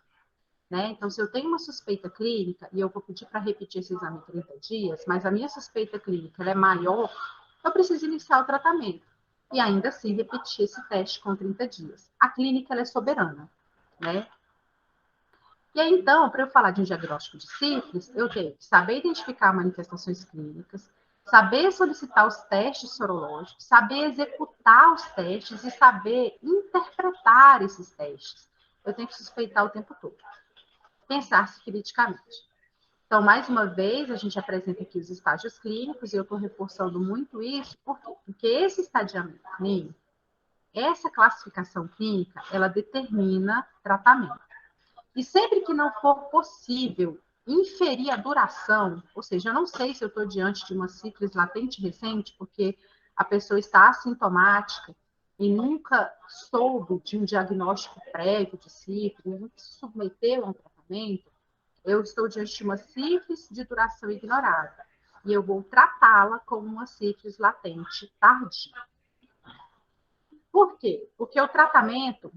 Né? Então, se eu tenho uma suspeita clínica e eu vou pedir para repetir esse exame em 30 dias, mas a minha suspeita clínica é maior, eu preciso iniciar o tratamento. E ainda assim repetir esse teste com 30 dias. A clínica ela é soberana. Né? E aí, então, para eu falar de um diagnóstico de sífilis, eu tenho que saber identificar manifestações clínicas, saber solicitar os testes sorológicos, saber executar os testes e saber interpretar esses testes. Eu tenho que suspeitar o tempo todo. Pensar-se criticamente. Então, mais uma vez, a gente apresenta aqui os estágios clínicos, e eu estou reforçando muito isso, por quê? Porque esse estadiamento clínico, essa classificação clínica, ela determina tratamento. E sempre que não for possível inferir a duração, ou seja, eu não sei se eu estou diante de uma sífilis latente recente, porque a pessoa está assintomática e nunca soube de um diagnóstico prévio de sífilis, nunca se submeteu a um tratamento, eu estou diante de uma sífilis de duração ignorada e eu vou tratá-la como uma sífilis latente tardia. Por quê? Porque o tratamento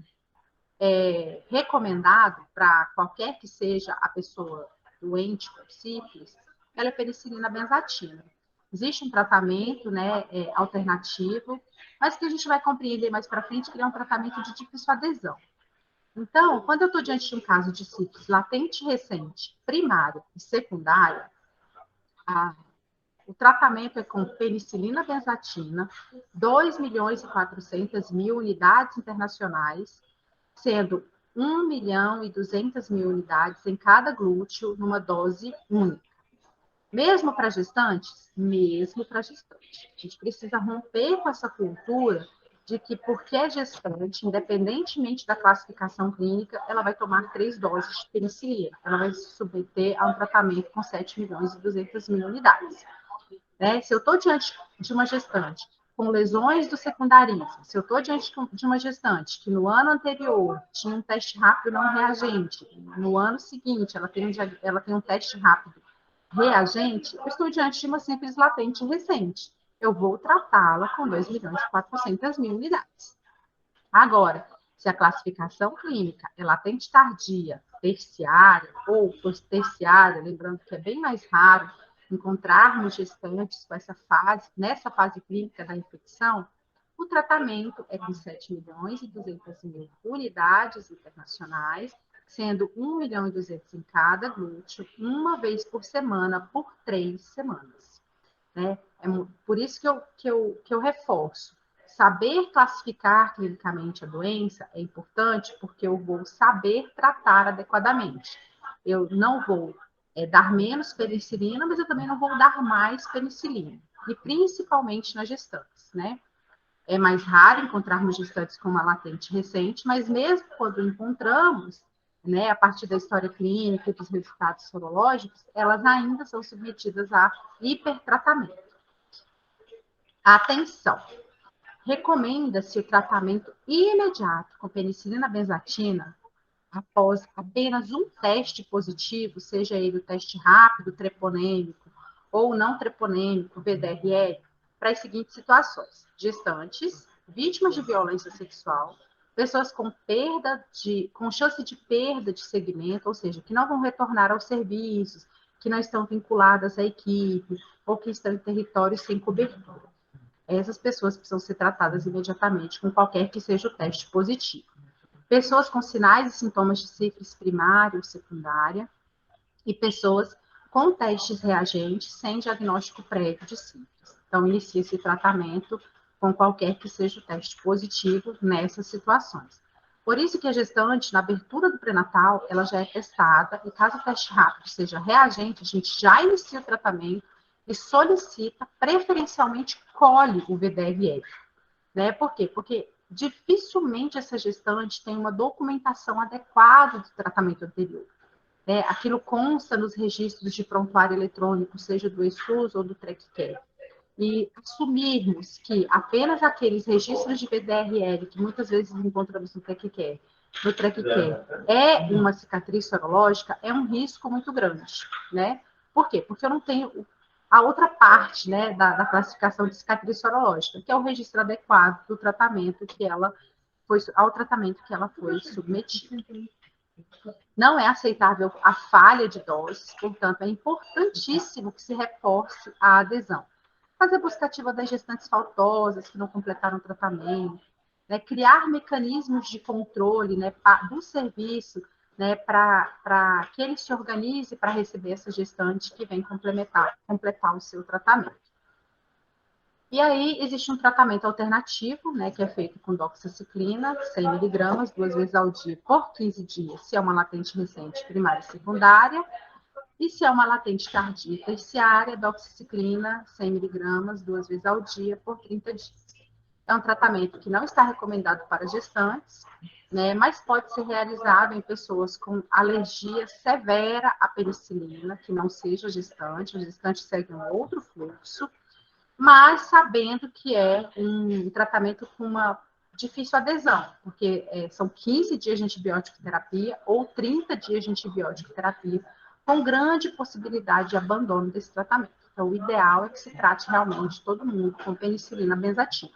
recomendado para qualquer que seja a pessoa doente com sífilis, ela é penicilina benzatina. Existe um tratamento, né, alternativo, mas que a gente vai compreender mais para frente que ele é um tratamento de difícil adesão. Então, quando eu estou diante de um caso de sífilis latente recente, primária e secundária, o tratamento é com penicilina benzatina, 2.400.000 unidades internacionais, sendo 1.200.000 unidades em cada glúteo, numa dose única. Mesmo para gestantes? Mesmo para gestantes. A gente precisa romper com essa cultura de que, porque é gestante, independentemente da classificação clínica, ela vai tomar 3 doses de penicilina. Ela vai se submeter a um tratamento com 7.200.000 unidades. Né? Se eu estou diante de uma gestante com lesões do secundarismo, se eu estou diante de uma gestante que no ano anterior tinha um teste rápido não reagente, no ano seguinte ela tem um teste rápido reagente, eu estou diante de uma sífilis latente recente. Eu vou tratá-la com 2.400.000 unidades. Agora, se a classificação clínica é latente tardia, terciária ou pós-terciária, lembrando que é bem mais raro encontrarmos gestantes com nessa fase clínica da infecção, o tratamento é com 7.200.000 unidades internacionais, sendo 1.200.000 em cada glúteo, uma vez por semana, por 3 semanas. Né? Por isso que eu reforço. Saber classificar clinicamente a doença é importante porque eu vou saber tratar adequadamente. Eu não vou dar menos penicilina, mas eu também não vou dar mais penicilina. E principalmente nas gestantes, né? É mais raro encontrarmos gestantes com uma latente recente, mas mesmo quando encontramos, né, a partir da história clínica e dos resultados sorológicos, elas ainda são submetidas a hipertratamento. Atenção! Recomenda-se o tratamento imediato com penicilina benzatina após apenas um teste positivo, seja ele o teste rápido, treponêmico, ou não treponêmico, VDRL, para as seguintes situações: gestantes, vítimas de violência sexual, pessoas com chance de perda de segmento, ou seja, que não vão retornar aos serviços, que não estão vinculadas à equipe, ou que estão em territórios sem cobertura. Essas pessoas precisam ser tratadas imediatamente com qualquer que seja o teste positivo. Pessoas com sinais e sintomas de sífilis primária ou secundária e pessoas com testes reagentes sem diagnóstico prévio de sífilis. Então, inicia-se o tratamento com qualquer que seja o teste positivo nessas situações. Por isso que a gestante, na abertura do pré-natal, ela já é testada, e caso o teste rápido seja reagente, a gente já inicia o tratamento e solicita, preferencialmente, colhe o VDRL. Né? Por quê? Porque dificilmente essa gestante tem uma documentação adequada do tratamento anterior. né? Aquilo consta nos registros de prontuário eletrônico, seja do ESUS ou do TRECCARE, e assumirmos que apenas aqueles registros de VDRL que muitas vezes encontramos no TRECCARE, é uma cicatriz sorológica, é um risco muito grande, né? Por quê? Porque eu não tenho a outra parte, né, da classificação de cicatriz sorológica, que é o registro adequado do tratamento que ela foi, ao tratamento que ela foi submetida. Não é aceitável a falha de doses, portanto, é importantíssimo que se reforce a adesão. Fazer busca ativa das gestantes faltosas que não completaram o tratamento, né? Criar mecanismos de controle, né, do serviço, né, para que ele se organize para receber essa gestante que vem completar o seu tratamento. E aí, existe um tratamento alternativo, né, que é feito com doxiciclina, 100 miligramas, 2 vezes ao dia, por 15 dias, se é uma latente recente primária e secundária, e se é uma latente tardia terciária, doxiciclina, 100 miligramas, 2 vezes ao dia, por 30 dias. É um tratamento que não está recomendado para gestantes, né, mas pode ser realizado em pessoas com alergia severa à penicilina, que não seja gestante, o gestante segue um outro fluxo, mas sabendo que é um tratamento com uma difícil adesão, porque são 15 dias de antibiótico terapia ou 30 dias de antibiótico terapia, com grande possibilidade de abandono desse tratamento. Então, o ideal é que se trate realmente todo mundo com penicilina benzatina.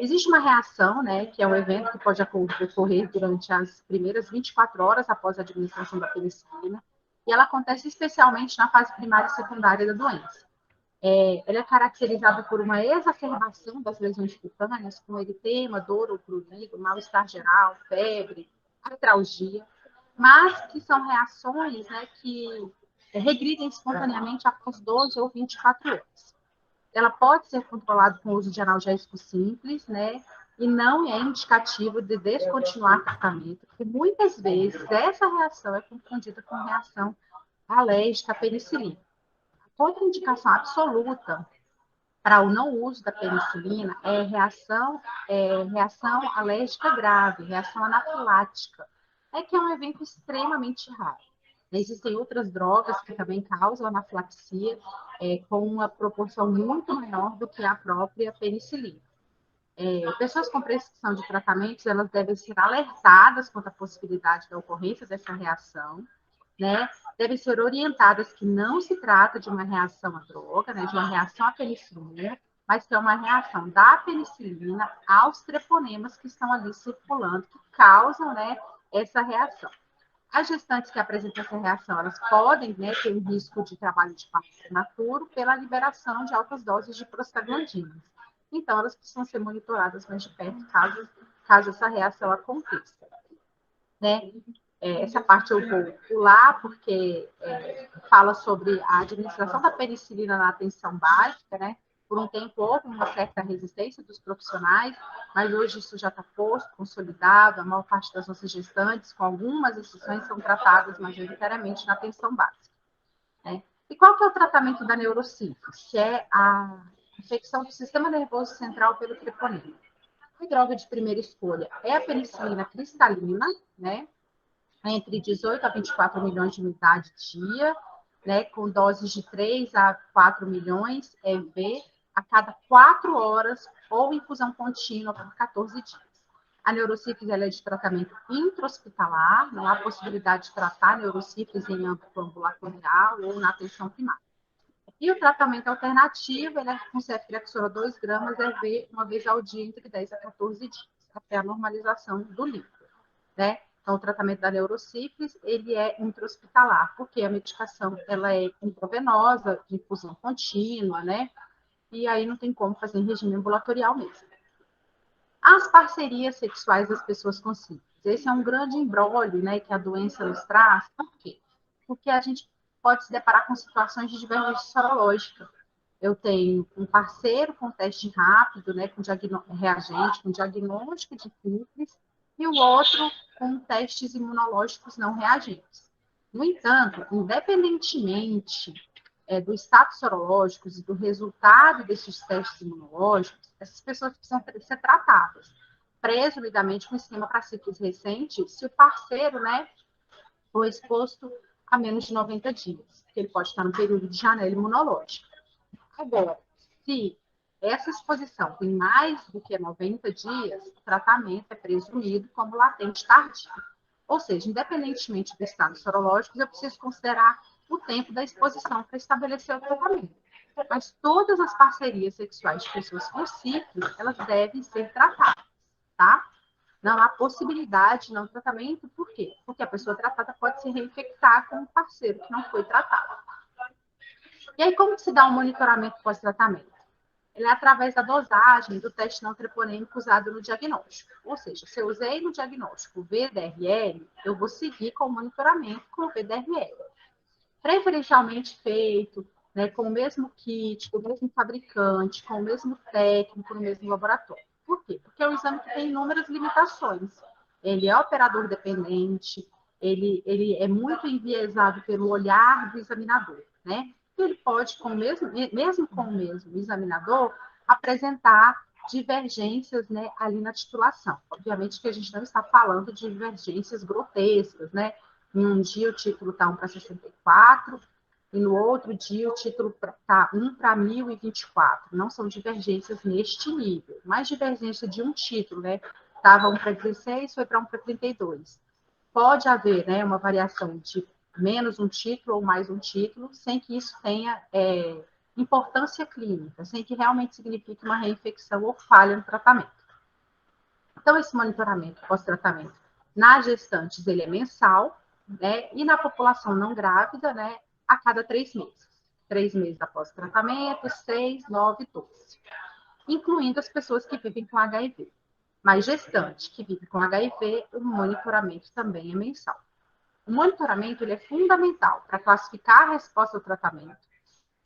Existe uma reação, né, que é um evento que pode ocorrer durante as primeiras 24 horas após a administração da penicilina, e ela acontece especialmente na fase primária e secundária da doença. Ela é caracterizada por uma exacerbação das lesões cutâneas, com eritema, dor ou prurido, mal-estar geral, febre, artralgia, mas que são reações, né, que regridem espontaneamente após 12 ou 24 horas. Ela pode ser controlada com o uso de analgésico simples, né, e não é indicativo de descontinuar o tratamento, porque muitas vezes essa reação é confundida com reação alérgica à penicilina. Contraindicação absoluta para o não uso da penicilina reação alérgica grave, reação anafilática, que é um evento extremamente raro. Existem outras drogas que também causam anafilaxia, com uma proporção muito maior do que a própria penicilina. Pessoas com prescrição de tratamentos, elas devem ser alertadas quanto à possibilidade da ocorrência dessa reação, né? Devem ser orientadas que não se trata de uma reação à droga, né? De uma reação à penicilina, mas que é uma reação da penicilina aos treponemas que estão ali circulando, que causam, né, essa reação. As gestantes que apresentam essa reação, elas podem, né, ter um risco de trabalho de parto prematuro pela liberação de altas doses de prostaglandinas. Então, elas precisam ser monitoradas mais de perto caso essa reação aconteça, né? Essa parte eu vou pular, porque fala sobre a administração da penicilina na atenção básica, né? Por um tempo houve uma certa resistência dos profissionais, mas hoje isso já está posto, consolidado, a maior parte das nossas gestantes, com algumas exceções, são tratadas majoritariamente na atenção básica, né? E qual que é o tratamento da neurocífilis? Que é a infecção do sistema nervoso central pelo treponema. A droga de primeira escolha é a penicilina cristalina, né? Entre 18 a 24 milhões de unidades dia, né, com doses de 3 a 4 milhões EV a cada 4 horas ou infusão contínua por 14 dias. A neurocífilis é de tratamento intra-hospitalar, não há possibilidade de tratar a neurocífilis em âmbito ambulatorial ou na atenção primária. E o tratamento alternativo, ele é com ceftriaxona 2 gramas EV uma vez ao dia, entre 10 a 14 dias, até a normalização do líquido, né? Então, o tratamento da neurocífilis, ele é intra-hospitalar, porque a medicação, ela é intravenosa, de infusão contínua, né? E aí não tem como fazer em regime ambulatorial mesmo. As parcerias sexuais das pessoas com sífilis. Esse é um grande imbróglio, né, que a doença nos traz. Por quê? Porque a gente pode se deparar com situações de divergência sorológica. Eu tenho um parceiro com teste rápido, né, com reagente, com diagnóstico de sífilis, e o outro com testes imunológicos não reagentes. No entanto, independentemente do status sorológico e do resultado desses testes imunológicos, essas pessoas precisam ser tratadas, presumidamente com esquema para sífilis recente, se o parceiro, né, ou exposto a menos de 90 dias, porque ele pode estar no período de janela imunológica. Agora, se essa exposição tem mais do que 90 dias, o tratamento é presumido como latente tardio. Ou seja, independentemente do estado sorológico, eu preciso considerar o tempo da exposição para estabelecer o tratamento. Mas todas as parcerias sexuais de pessoas com sífilis, elas devem ser tratadas, tá? Não há possibilidade de não tratamento, por quê? Porque a pessoa tratada pode se reinfectar com um parceiro que não foi tratado. E aí, como se dá um monitoramento pós-tratamento? Ele é através da dosagem do teste não treponêmico usado no diagnóstico. Ou seja, se eu usei no diagnóstico o VDRL, eu vou seguir com o monitoramento com o VDRL. Preferencialmente feito, né, com o mesmo kit, com o mesmo fabricante, com o mesmo técnico, no mesmo laboratório. Por quê? Porque é um exame que tem inúmeras limitações. Ele é operador dependente, ele é muito enviesado pelo olhar do examinador, né? Ele pode, mesmo com o mesmo examinador, apresentar divergências, né, ali na titulação. Obviamente que a gente não está falando de divergências grotescas, né? Em um dia o título está 1 para 64 e no outro dia o título está 1 para 1024. Não são divergências neste nível, mas divergência de um título, né? Estava 1 para 16, foi para 1 para 32. Pode haver, né, uma variação de menos um título ou mais um título, sem que isso tenha importância clínica, sem que realmente signifique uma reinfecção ou falha no tratamento. Então, esse monitoramento pós-tratamento nas gestantes, ele é mensal, né, e na população não grávida, né, a cada 3 meses. 3 meses após o tratamento, 6, 9, 12. Incluindo as pessoas que vivem com HIV. Mas gestante que vive com HIV, o monitoramento também é mensal. O monitoramento ele é fundamental para classificar a resposta ao tratamento,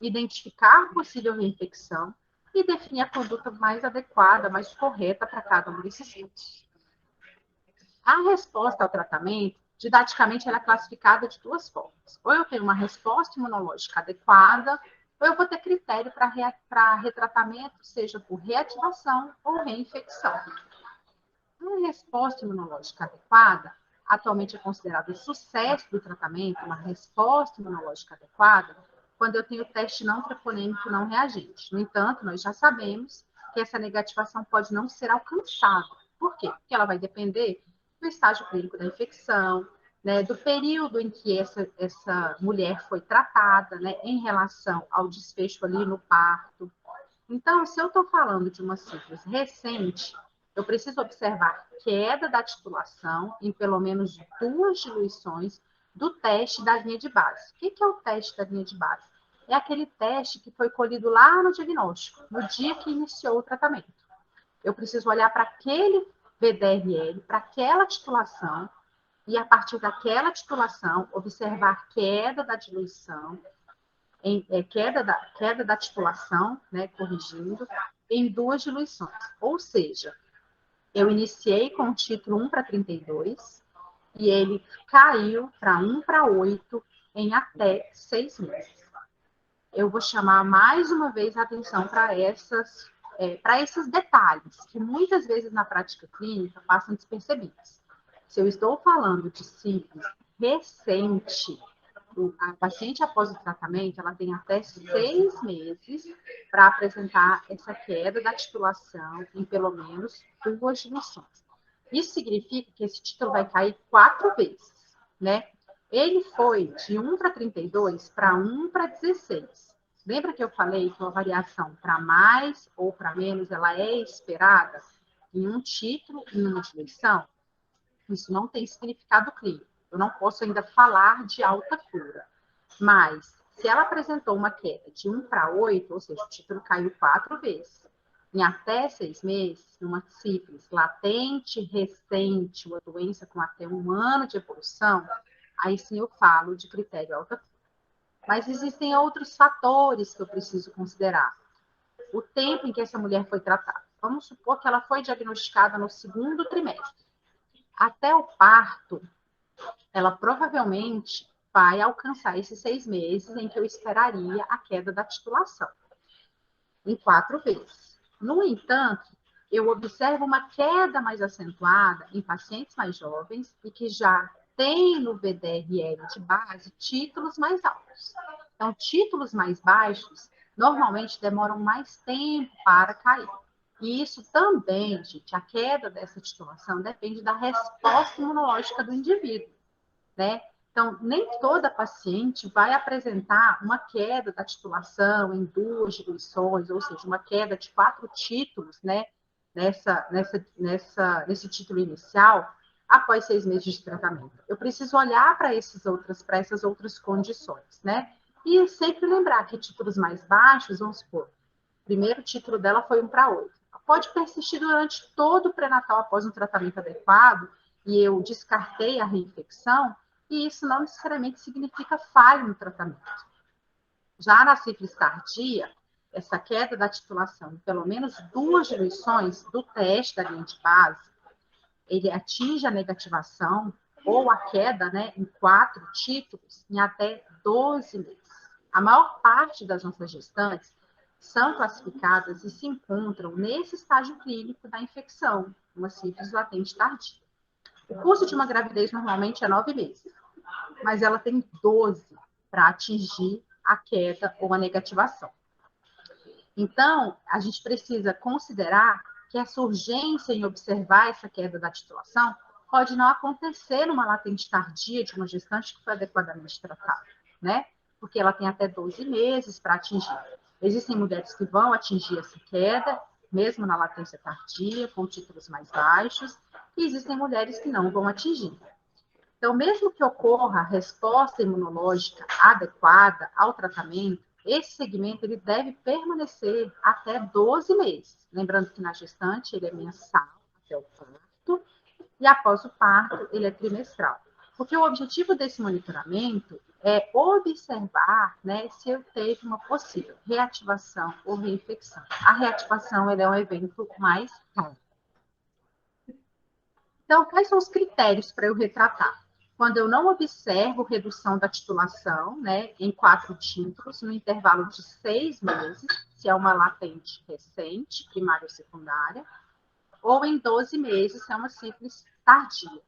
identificar a possível reinfecção e definir a conduta mais adequada, mais correta para cada um desses casos. A resposta ao tratamento, didaticamente, ela é classificada de duas formas. Ou eu tenho uma resposta imunológica adequada, ou eu vou ter critério para retratamento, seja por reativação ou reinfecção. A resposta imunológica adequada, atualmente é considerado o sucesso do tratamento, uma resposta imunológica adequada, quando eu tenho teste não treponêmico não reagente. No entanto, nós já sabemos que essa negativação pode não ser alcançada. Por quê? Porque ela vai depender do estágio clínico da infecção, né, do período em que essa mulher foi tratada, né, em relação ao desfecho ali no parto. Então, se eu estou falando de uma sífilis recente, eu preciso observar queda da titulação em pelo menos 2 diluições do teste da linha de base. O que é o teste da linha de base? É aquele teste que foi colhido lá no diagnóstico, no dia que iniciou o tratamento. Eu preciso olhar para aquele VDRL, para aquela titulação, e a partir daquela titulação, observar queda da diluição, queda da titulação, né, corrigindo, em 2 diluições. Ou seja, eu iniciei com o título 1 para 32 e ele caiu para 1 para 8 em até 6 meses. Eu vou chamar mais uma vez a atenção para esses detalhes, que muitas vezes na prática clínica passam despercebidos. Se eu estou falando de sífilis recente, a paciente após o tratamento, ela tem até 6 meses para apresentar essa queda da titulação em pelo menos 2 diluições. Isso significa que esse título vai cair 4 vezes, né? Ele foi de 1 para 32 para 1 para 16. Lembra que eu falei que uma variação para mais ou para menos, ela é esperada em um título e uma diluição? Isso não tem significado clínico. Eu não posso ainda falar de alta cura. Mas, se ela apresentou uma queda de 1 para 8, ou seja, o título caiu 4 vezes, em até 6 meses, numa sífilis latente, recente, uma doença com até 1 ano de evolução, aí sim eu falo de critério alta cura. Mas existem outros fatores que eu preciso considerar. O tempo em que essa mulher foi tratada. Vamos supor que ela foi diagnosticada no 2º trimestre. Até o parto, ela provavelmente vai alcançar esses 6 meses em que eu esperaria a queda da titulação, em 4 vezes. No entanto, eu observo uma queda mais acentuada em pacientes mais jovens e que já tem no VDRL de base títulos mais altos. Então, títulos mais baixos normalmente demoram mais tempo para cair. E isso também, gente, a queda dessa titulação depende da resposta imunológica do indivíduo, né? Então, nem toda paciente vai apresentar uma queda da titulação em 2 diluições, ou seja, uma queda de 4 títulos, né? Nesse título inicial, após 6 meses de tratamento. Eu preciso olhar para essas outras condições, né? E sempre lembrar que títulos mais baixos, vamos supor, o primeiro título dela foi 1/8. Pode persistir durante todo o pré-natal após um tratamento adequado, e eu descartei a reinfecção, e isso não necessariamente significa falha no tratamento. Já na sífilis tardia, essa queda da titulação em pelo menos 2 diluições do teste da linha de base, ele atinge a negativação ou a queda, né, em 4 títulos em até 12 meses. A maior parte das nossas gestantes são classificadas e se encontram nesse estágio clínico da infecção, uma sífilis latente tardia. O curso de uma gravidez normalmente é 9 meses, mas ela tem 12 para atingir a queda ou a negativação. Então, a gente precisa considerar que essa urgência em observar essa queda da titulação pode não acontecer numa latente tardia de uma gestante que foi adequadamente tratada, né? Porque ela tem até 12 meses para atingir. Existem mulheres que vão atingir essa queda, mesmo na latência tardia, com títulos mais baixos, e existem mulheres que não vão atingir. Então, mesmo que ocorra a resposta imunológica adequada ao tratamento, esse segmento ele deve permanecer até 12 meses. Lembrando que na gestante ele é mensal até o parto, e após o parto ele é trimestral. Porque o objetivo desse monitoramento é observar, né, se eu teve uma possível reativação ou reinfecção. A reativação ele é um evento mais raro. Então, quais são os critérios para eu retratar? Quando eu não observo redução da titulação, né, em 4 títulos, no intervalo de 6 meses, se é uma latente recente, primária ou secundária, ou em 12 meses, se é uma sífilis tardia,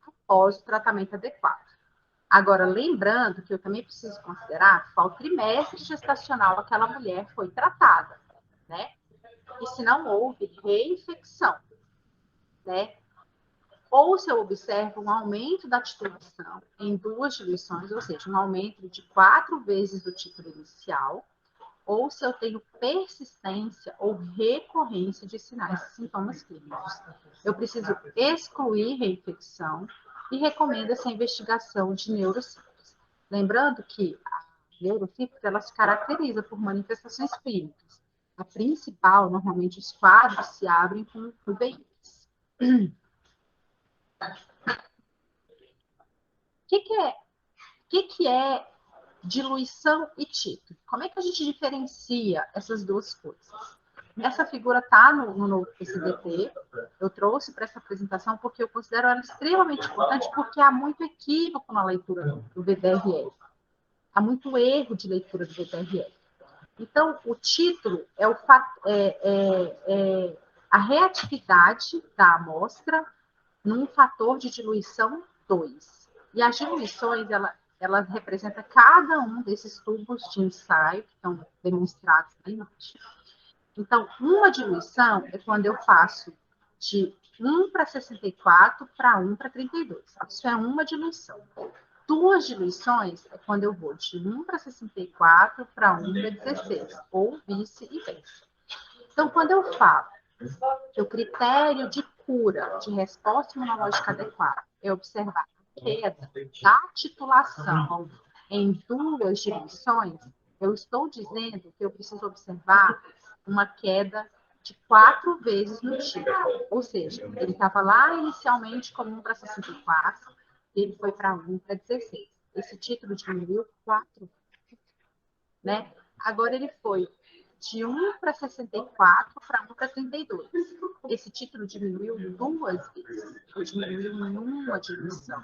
após o tratamento adequado. Agora, lembrando que eu também preciso considerar qual trimestre gestacional aquela mulher foi tratada, né? E se não houve reinfecção, né? Ou se eu observo um aumento da titulação em 2 diluições, ou seja, um aumento de 4 vezes do título inicial, ou se eu tenho persistência ou recorrência de sinais e sintomas clínicos. Eu preciso excluir reinfecção e recomendo essa investigação de neurocífilis. Lembrando que a neurocífilis, ela se caracteriza por manifestações clínicas. A principal, normalmente, os quadros se abrem com uveites. O que é diluição e título? Como é que a gente diferencia essas duas coisas? Essa figura está no PCDT, eu trouxe para essa apresentação porque eu considero ela extremamente importante, porque há muito equívoco na leitura do VDRL. Há muito erro de leitura do VDRL. Então, o título é a reatividade da amostra num fator de diluição 2. E as diluições, ela representa cada um desses tubos de ensaio que estão demonstrados na imagem. Então, uma diluição é quando eu faço de 1/64 para 1/32. Isso é uma diluição. 2 diluições é quando eu vou de 1/64 para 1/16, ou vice-versa. Então, quando eu falo que o critério de cura, de resposta imunológica adequada, é observar a queda da titulação em 2 diluições, eu estou dizendo que eu preciso observar uma queda de 4 vezes no título. Ou seja, ele estava lá inicialmente como 1/64, ele foi para 1/16. Esse título diminuiu 4, né? Agora ele foi de 1/64 para 1/32. Esse título diminuiu 2 vezes, diminuiu em uma diluição.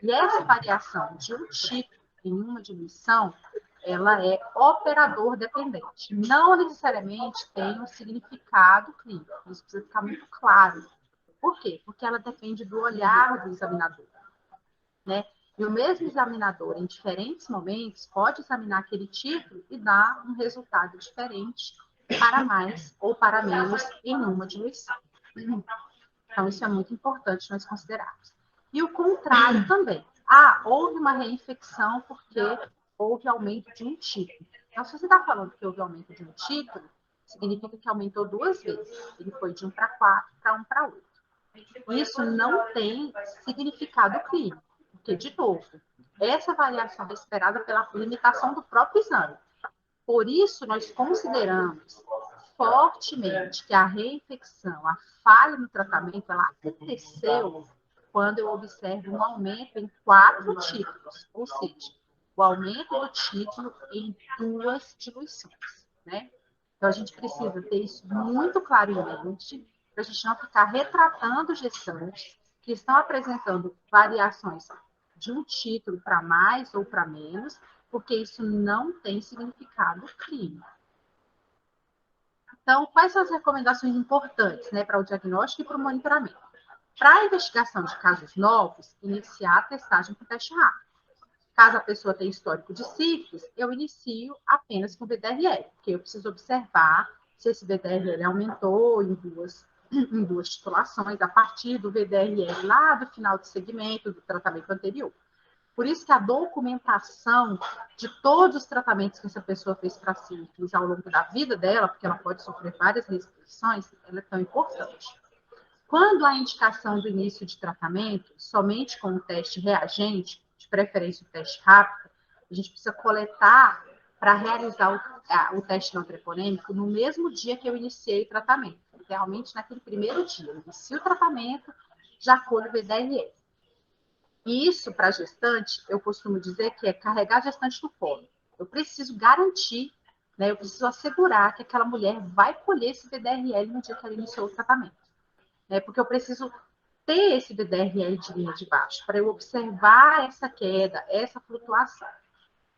E essa variação de um título em uma diluição, ela é operador dependente. Não necessariamente tem um significado clínico. Isso precisa ficar muito claro. Por quê? Porque ela depende do olhar do examinador. né? E o mesmo examinador, em diferentes momentos, pode examinar aquele título e dar um resultado diferente para mais ou para menos em uma diluição. Então, isso é muito importante nós considerarmos. E o contrário também. Houve uma reinfecção porque houve aumento de um título. Então, se você está falando que houve aumento de um título, significa que aumentou 2 vezes. Ele foi de 1 para 4 para 1 para 8. Isso não tem significado clínico, porque, de novo, essa variação é esperada pela limitação do próprio exame. Por isso, nós consideramos fortemente que a reinfecção, a falha no tratamento, ela aconteceu quando eu observo um aumento em 4 títulos, ou seja, o aumento do título em 2 diluições, né? Então, a gente precisa ter isso muito claro em mente, para a gente não ficar retratando gestantes que estão apresentando variações de um título para mais ou para menos, porque isso não tem significado clínico. Então, quais são as recomendações importantes, né, para o diagnóstico e para o monitoramento? Para a investigação de casos novos, iniciar a testagem com teste rápido. Caso a pessoa tenha histórico de sífilis, eu inicio apenas com VDRL, porque eu preciso observar se esse VDRL aumentou em duas titulações, a partir do VDRL lá do final do segmento do tratamento anterior. Por isso que a documentação de todos os tratamentos que essa pessoa fez para sífilis ao longo da vida dela, porque ela pode sofrer várias restrições, ela é tão importante. Quando há indicação do início de tratamento, somente com o teste reagente, de preferência o teste rápido, a gente precisa coletar para realizar o teste não treponêmico no mesmo dia que eu iniciei o tratamento. Realmente naquele primeiro dia, eu inicio o tratamento, já colho o VDRL. E isso, para gestante, eu costumo dizer que é carregar a gestante no colo. Eu preciso garantir, né, eu preciso assegurar que aquela mulher vai colher esse VDRL no dia que ela iniciou o tratamento. Né, porque eu preciso ter esse VDRL de linha de baixo, para eu observar essa queda, essa flutuação.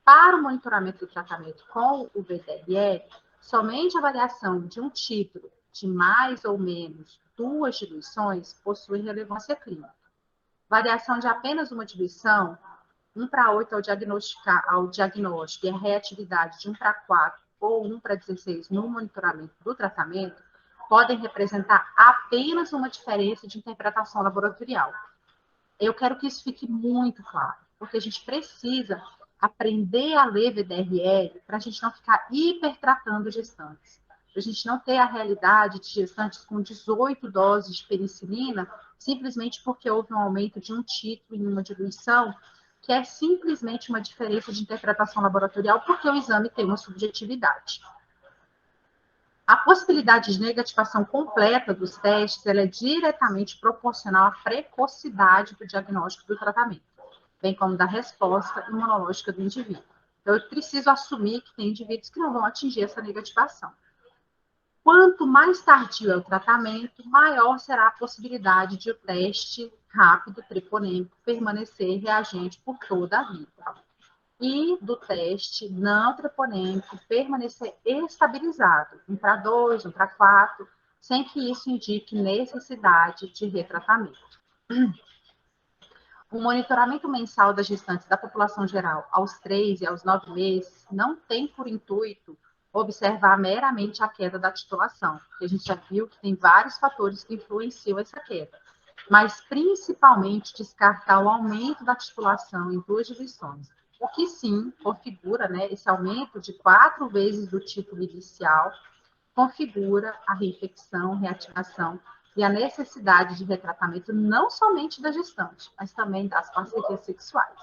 Para o monitoramento do tratamento com o VDRL, somente a avaliação de um título de mais ou menos 2 diluições possui relevância clínica. Variação de apenas uma diluição, 1 para 8 ao diagnóstico e a reatividade de 1 para 4 ou 1 para 16 no monitoramento do tratamento, podem representar apenas uma diferença de interpretação laboratorial. Eu quero que isso fique muito claro, porque a gente precisa aprender a ler VDRL para a gente não ficar hipertratando gestantes. Para a gente não ter a realidade de gestantes com 18 doses de penicilina, simplesmente porque houve um aumento de um título em uma diluição, que é simplesmente uma diferença de interpretação laboratorial, porque o exame tem uma subjetividade. A possibilidade de negativação completa dos testes ela é diretamente proporcional à precocidade do diagnóstico do tratamento, bem como da resposta imunológica do indivíduo. Então, eu preciso assumir que tem indivíduos que não vão atingir essa negativação. Quanto mais tardio é o tratamento, maior será a possibilidade de o teste rápido treponêmico permanecer reagente por toda a vida. E do teste não treponêmico permanecer estabilizado, 1 para 2, 1 para 4, sem que isso indique necessidade de retratamento. O monitoramento mensal das gestantes da população geral aos 3 e aos 9 meses não tem por intuito observar meramente a queda da titulação, porque a gente já viu que tem vários fatores que influenciam essa queda, mas principalmente descartar o aumento da titulação em 2 divisões, o que sim configura, né, esse aumento de 4 vezes do título inicial, configura a reinfecção, reativação e a necessidade de retratamento não somente da gestante, mas também das parcerias sexuais.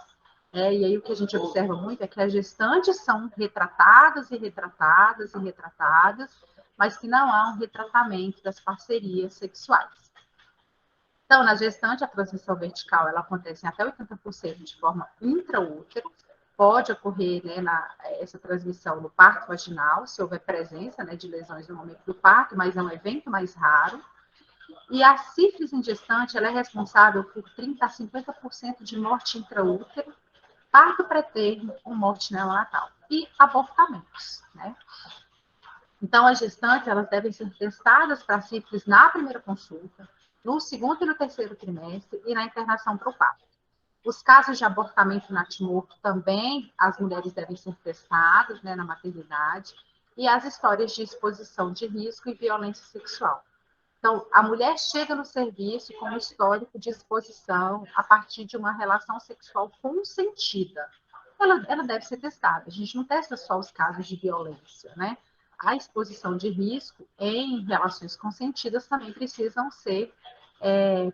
E aí o que a gente observa muito é que as gestantes são retratadas e retratadas e retratadas, mas que não há um retratamento das parcerias sexuais. Então, na gestante, a transmissão vertical ela acontece em até 80% de forma intraútero. Pode ocorrer, né, essa transmissão no parto vaginal, se houver presença, né, de lesões no momento do parto, mas é um evento mais raro. E a sífilis em gestante ela é responsável por 30% a 50% de morte intraútero, parto pré-termo ou morte neonatal. E abortamentos, né? Então, as gestantes elas devem ser testadas para sífilis na primeira consulta, no segundo e no terceiro trimestre e na internação para o parto. Os casos de abortamento natimorto também, as mulheres devem ser testadas, né, na maternidade, e as histórias de exposição de risco e violência sexual. Então, a mulher chega no serviço com um histórico de exposição a partir de uma relação sexual consentida. Ela deve ser testada. A gente não testa só os casos de violência, né? A exposição de risco em relações consentidas também precisam ser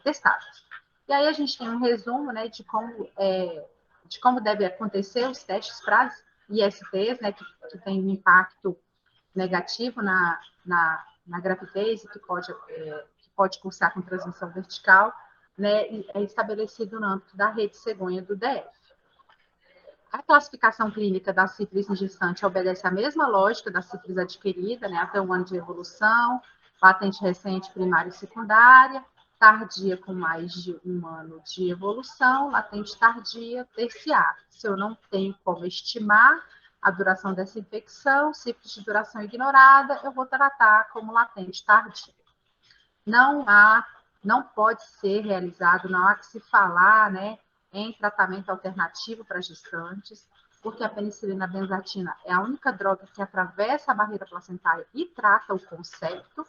testadas. E aí a gente tem um resumo, né, de como deve acontecer os testes para ISTs, né, que tem um impacto negativo na gravidez e que pode cursar com transmissão vertical, né, é estabelecido no âmbito da rede cegonha do DF. A classificação clínica da sífilis em gestante obedece à mesma lógica da sífilis adquirida, né, até um ano de evolução, latente recente, primária e secundária, tardia com mais de um ano de evolução, latente tardia, terciária. Se eu não tenho como estimar a duração dessa infecção, sífilis de duração ignorada, eu vou tratar como latente tardia. Não pode ser realizado, não há que se falar, né, em tratamento alternativo para gestantes, porque a penicilina benzatina é a única droga que atravessa a barreira placentária e trata o concepto,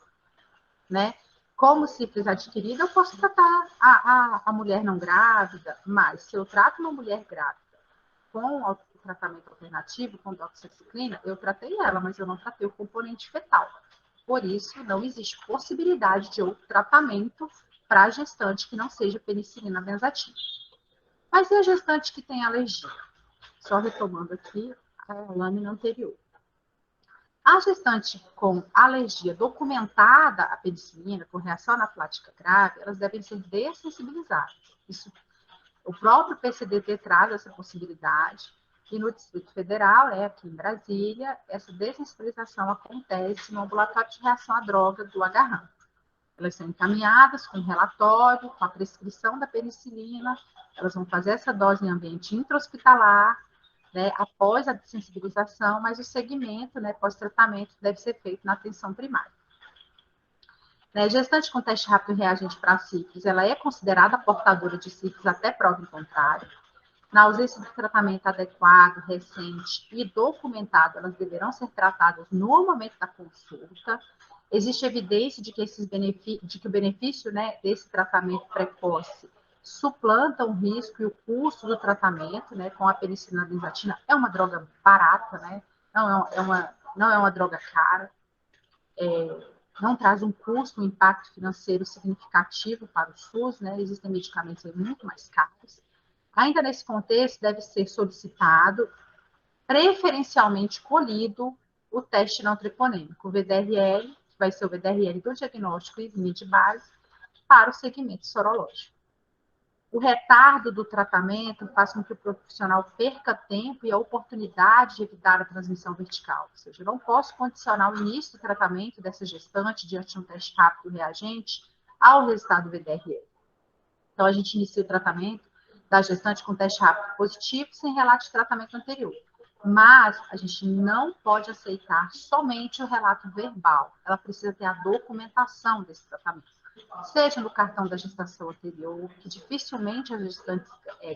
né? Como sífilis adquirida, eu posso tratar a mulher não grávida, mas se eu trato uma mulher grávida com o tratamento alternativo, com doxiciclina, eu tratei ela, mas eu não tratei o componente fetal. Por isso, não existe possibilidade de outro tratamento para a gestante que não seja penicilina benzatina. Mas e a gestante que tem alergia? Só retomando aqui a lâmina anterior. A gestante com alergia documentada à penicilina, com reação anafilática grave, elas devem ser dessensibilizadas. Isso, o próprio PCDT traz essa possibilidade, e no Distrito Federal, aqui em Brasília, essa dessensibilização acontece no ambulatório de reação à droga do Agarram. Elas são encaminhadas com relatório, com a prescrição da penicilina, elas vão fazer essa dose em ambiente intra-hospitalar, né, após a sensibilização, mas o segmento, né, pós-tratamento, deve ser feito na atenção primária. Né, gestante com teste rápido reagente para sífilis, ela é considerada portadora de sífilis até prova em contrário. Na ausência de tratamento adequado, recente e documentado, elas deverão ser tratadas no momento da consulta. Existe evidência de que o benefício, né, desse tratamento precoce suplanta o risco e o custo do tratamento, né, com a penicilina benzatina. É uma droga barata, né? Não é uma droga cara. Não traz um custo, um impacto financeiro significativo para o SUS, né? Existem medicamentos muito mais caros. Ainda nesse contexto, deve ser solicitado, preferencialmente colhido, o teste não treponêmico, o VDRL, que vai ser o VDRL do diagnóstico e de base, para o segmento sorológico. O retardo do tratamento faz com que o profissional perca tempo e a oportunidade de evitar a transmissão vertical. Ou seja, eu não posso condicionar o início do tratamento dessa gestante diante de um teste rápido reagente ao resultado do VDRL. Então, a gente inicia o tratamento da gestante com teste rápido positivo, sem relato de tratamento anterior. Mas a gente não pode aceitar somente o relato verbal. Ela precisa ter a documentação desse tratamento. Seja no cartão da gestação anterior, que dificilmente as gestantes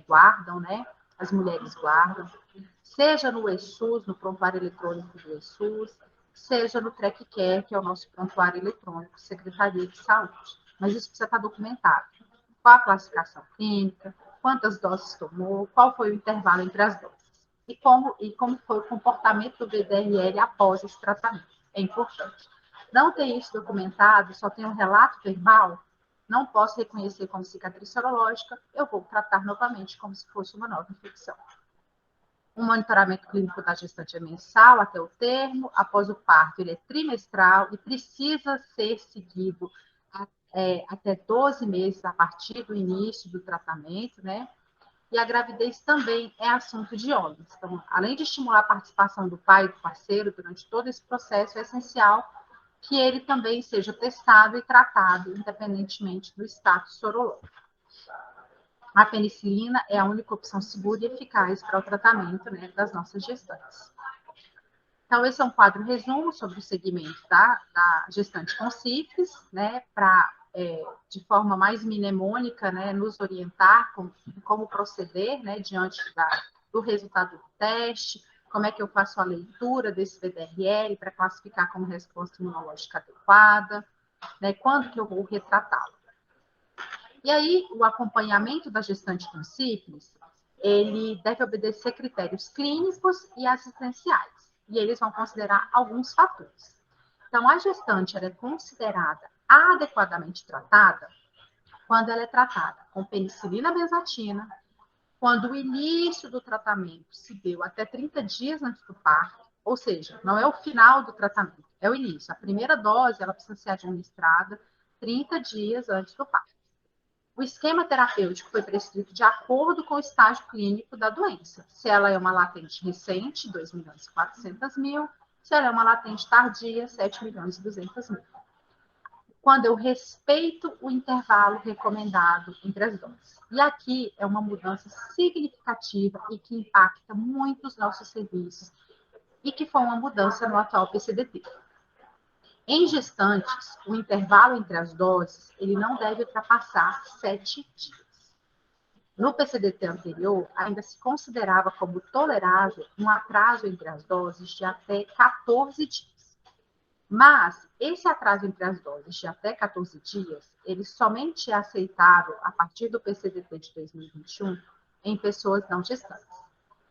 guardam, né? As mulheres guardam. Seja no ESUS, no prontuário eletrônico do ESUS, seja no TRECCare, que é o nosso prontuário eletrônico, Secretaria de Saúde. Mas isso precisa estar documentado. Qual a classificação clínica, quantas doses tomou, qual foi o intervalo entre as doses. E como foi o comportamento do VDRL após esse tratamento. É importante. Não ter isso documentado, só tem um relato verbal, não posso reconhecer como cicatriz sorológica, eu vou tratar novamente como se fosse uma nova infecção. O monitoramento clínico da gestante é mensal até o termo, após o parto ele é trimestral e precisa ser seguido até 12 meses a partir do início do tratamento, né? E a gravidez também é assunto de homens. Então, além de estimular a participação do pai e do parceiro durante todo esse processo, é essencial que ele também seja testado e tratado, independentemente do status sorológico. A penicilina é a única opção segura e eficaz para o tratamento, né, das nossas gestantes. Então, esse é um quadro resumo sobre o segmento da gestante com sífilis, né, para de forma mais mnemônica, né, nos orientar como proceder, né, diante do resultado do teste, como é que eu faço a leitura desse VDRL para classificar como resposta imunológica adequada, né, quando que eu vou retratá-lo. E aí, o acompanhamento da gestante com sífilis, ele deve obedecer critérios clínicos e assistenciais, e eles vão considerar alguns fatores. Então, a gestante ela é considerada adequadamente tratada quando ela é tratada com penicilina benzatina, quando o início do tratamento se deu até 30 dias antes do parto, ou seja, não é o final do tratamento, é o início. A primeira dose ela precisa ser administrada 30 dias antes do parto. O esquema terapêutico foi prescrito de acordo com o estágio clínico da doença. Se ela é uma latente recente, 2.400.000. Se ela é uma latente tardia, 7.200.000. Quando eu respeito o intervalo recomendado entre as doses. E aqui é uma mudança significativa e que impacta muito os nossos serviços e que foi uma mudança no atual PCDT. Em gestantes, o intervalo entre as doses ele não deve ultrapassar 7 dias. No PCDT anterior, ainda se considerava como tolerável um atraso entre as doses de até 14 dias. Mas esse atraso entre as doses de até 14 dias, ele somente é aceitável a partir do PCDT de 2021 em pessoas não gestantes.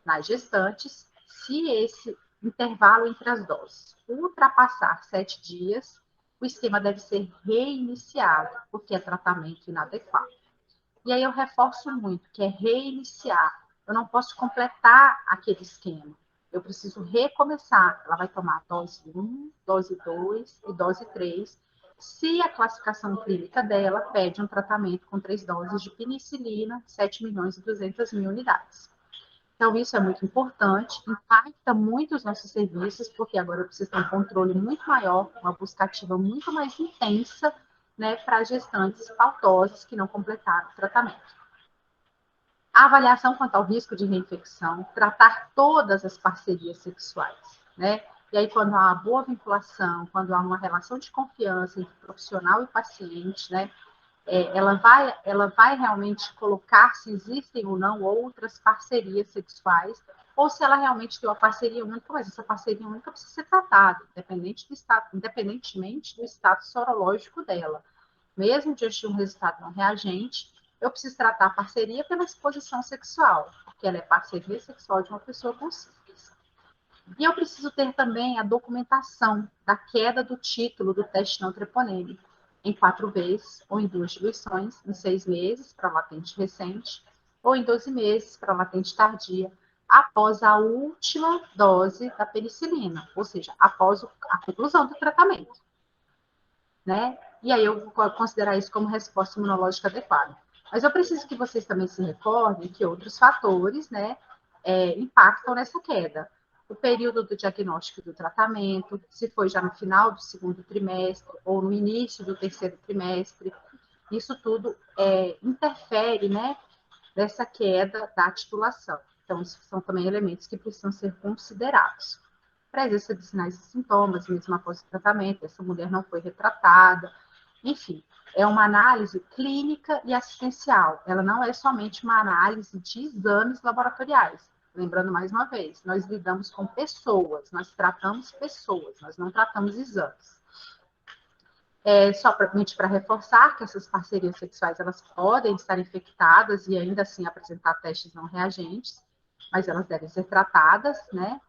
Nas gestantes, se esse intervalo entre as doses ultrapassar 7 dias, o esquema deve ser reiniciado, porque é tratamento inadequado. E aí eu reforço muito que é reiniciar. Eu não posso completar aquele esquema. Eu preciso recomeçar. Ela vai tomar dose 1, dose 2 e dose 3, se a classificação clínica dela pede um tratamento com 3 doses de penicilina, 7.200.000 unidades. Então, isso é muito importante, impacta muito os nossos serviços, porque agora eu preciso ter um controle muito maior, uma busca ativa muito mais intensa, né, para gestantes faltosas que não completaram o tratamento. A avaliação quanto ao risco de reinfecção, tratar todas as parcerias sexuais, né? E aí, quando há uma boa vinculação, quando há uma relação de confiança entre profissional e paciente, né? Ela vai realmente colocar se existem ou não outras parcerias sexuais, ou se ela realmente tem uma parceria única, mas essa parceria única precisa ser tratada, independentemente do status sorológico dela. Mesmo diante de um resultado não reagente, eu preciso tratar a parceria pela exposição sexual, porque ela é parceria sexual de uma pessoa com sífilis. E eu preciso ter também a documentação da queda do título do teste não treponêmico, em 4 vezes, ou em 2 diluições, em 6 meses, para latente recente, ou em 12 meses, para latente tardia, após a última dose da penicilina, ou seja, após a conclusão do tratamento. Né? E aí eu vou considerar isso como resposta imunológica adequada. Mas eu preciso que vocês também se recordem que outros fatores, né, impactam nessa queda. O período do diagnóstico do tratamento, se foi já no final do segundo trimestre ou no início do terceiro trimestre, isso tudo interfere, né, nessa queda da titulação. Então, isso são também elementos que precisam ser considerados. Presença de sinais e sintomas, mesmo após o tratamento, essa mulher não foi retratada, enfim, é uma análise clínica e assistencial, ela não é somente uma análise de exames laboratoriais. Lembrando mais uma vez, nós lidamos com pessoas, nós tratamos pessoas, nós não tratamos exames. Somente para reforçar que essas parcerias sexuais elas podem estar infectadas e ainda assim apresentar testes não reagentes, mas elas devem ser tratadas, né?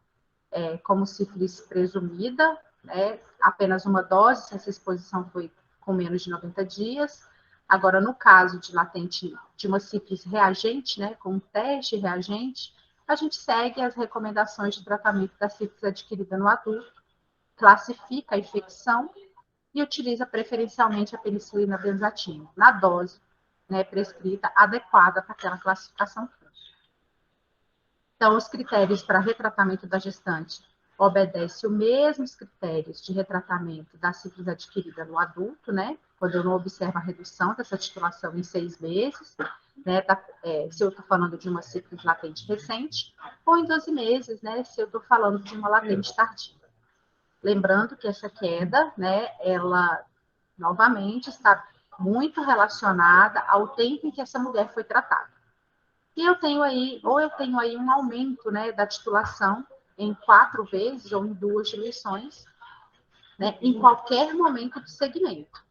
Como sífilis presumida, né? Apenas uma dose, se essa exposição foi com menos de 90 dias. Agora, no caso de latente, de uma sífilis reagente, né, com um teste reagente, a gente segue as recomendações de tratamento da sífilis adquirida no adulto, classifica a infecção e utiliza preferencialmente a penicilina benzatina, na dose, né, prescrita adequada para aquela classificação clínica. Então, os critérios para retratamento da gestante obedecem os mesmos critérios de retratamento da sífilis adquirida no adulto, né? Quando eu não observo a redução dessa titulação em 6 meses, né? Se eu estou falando de uma sífilis latente recente, ou em 12 meses, né? Se eu estou falando de uma latente tardia. Lembrando que essa queda, né? Ela, novamente, está muito relacionada ao tempo em que essa mulher foi tratada. E eu tenho aí um aumento, né, da titulação em 4 vezes ou em 2 diluições, né, em qualquer momento do segmento.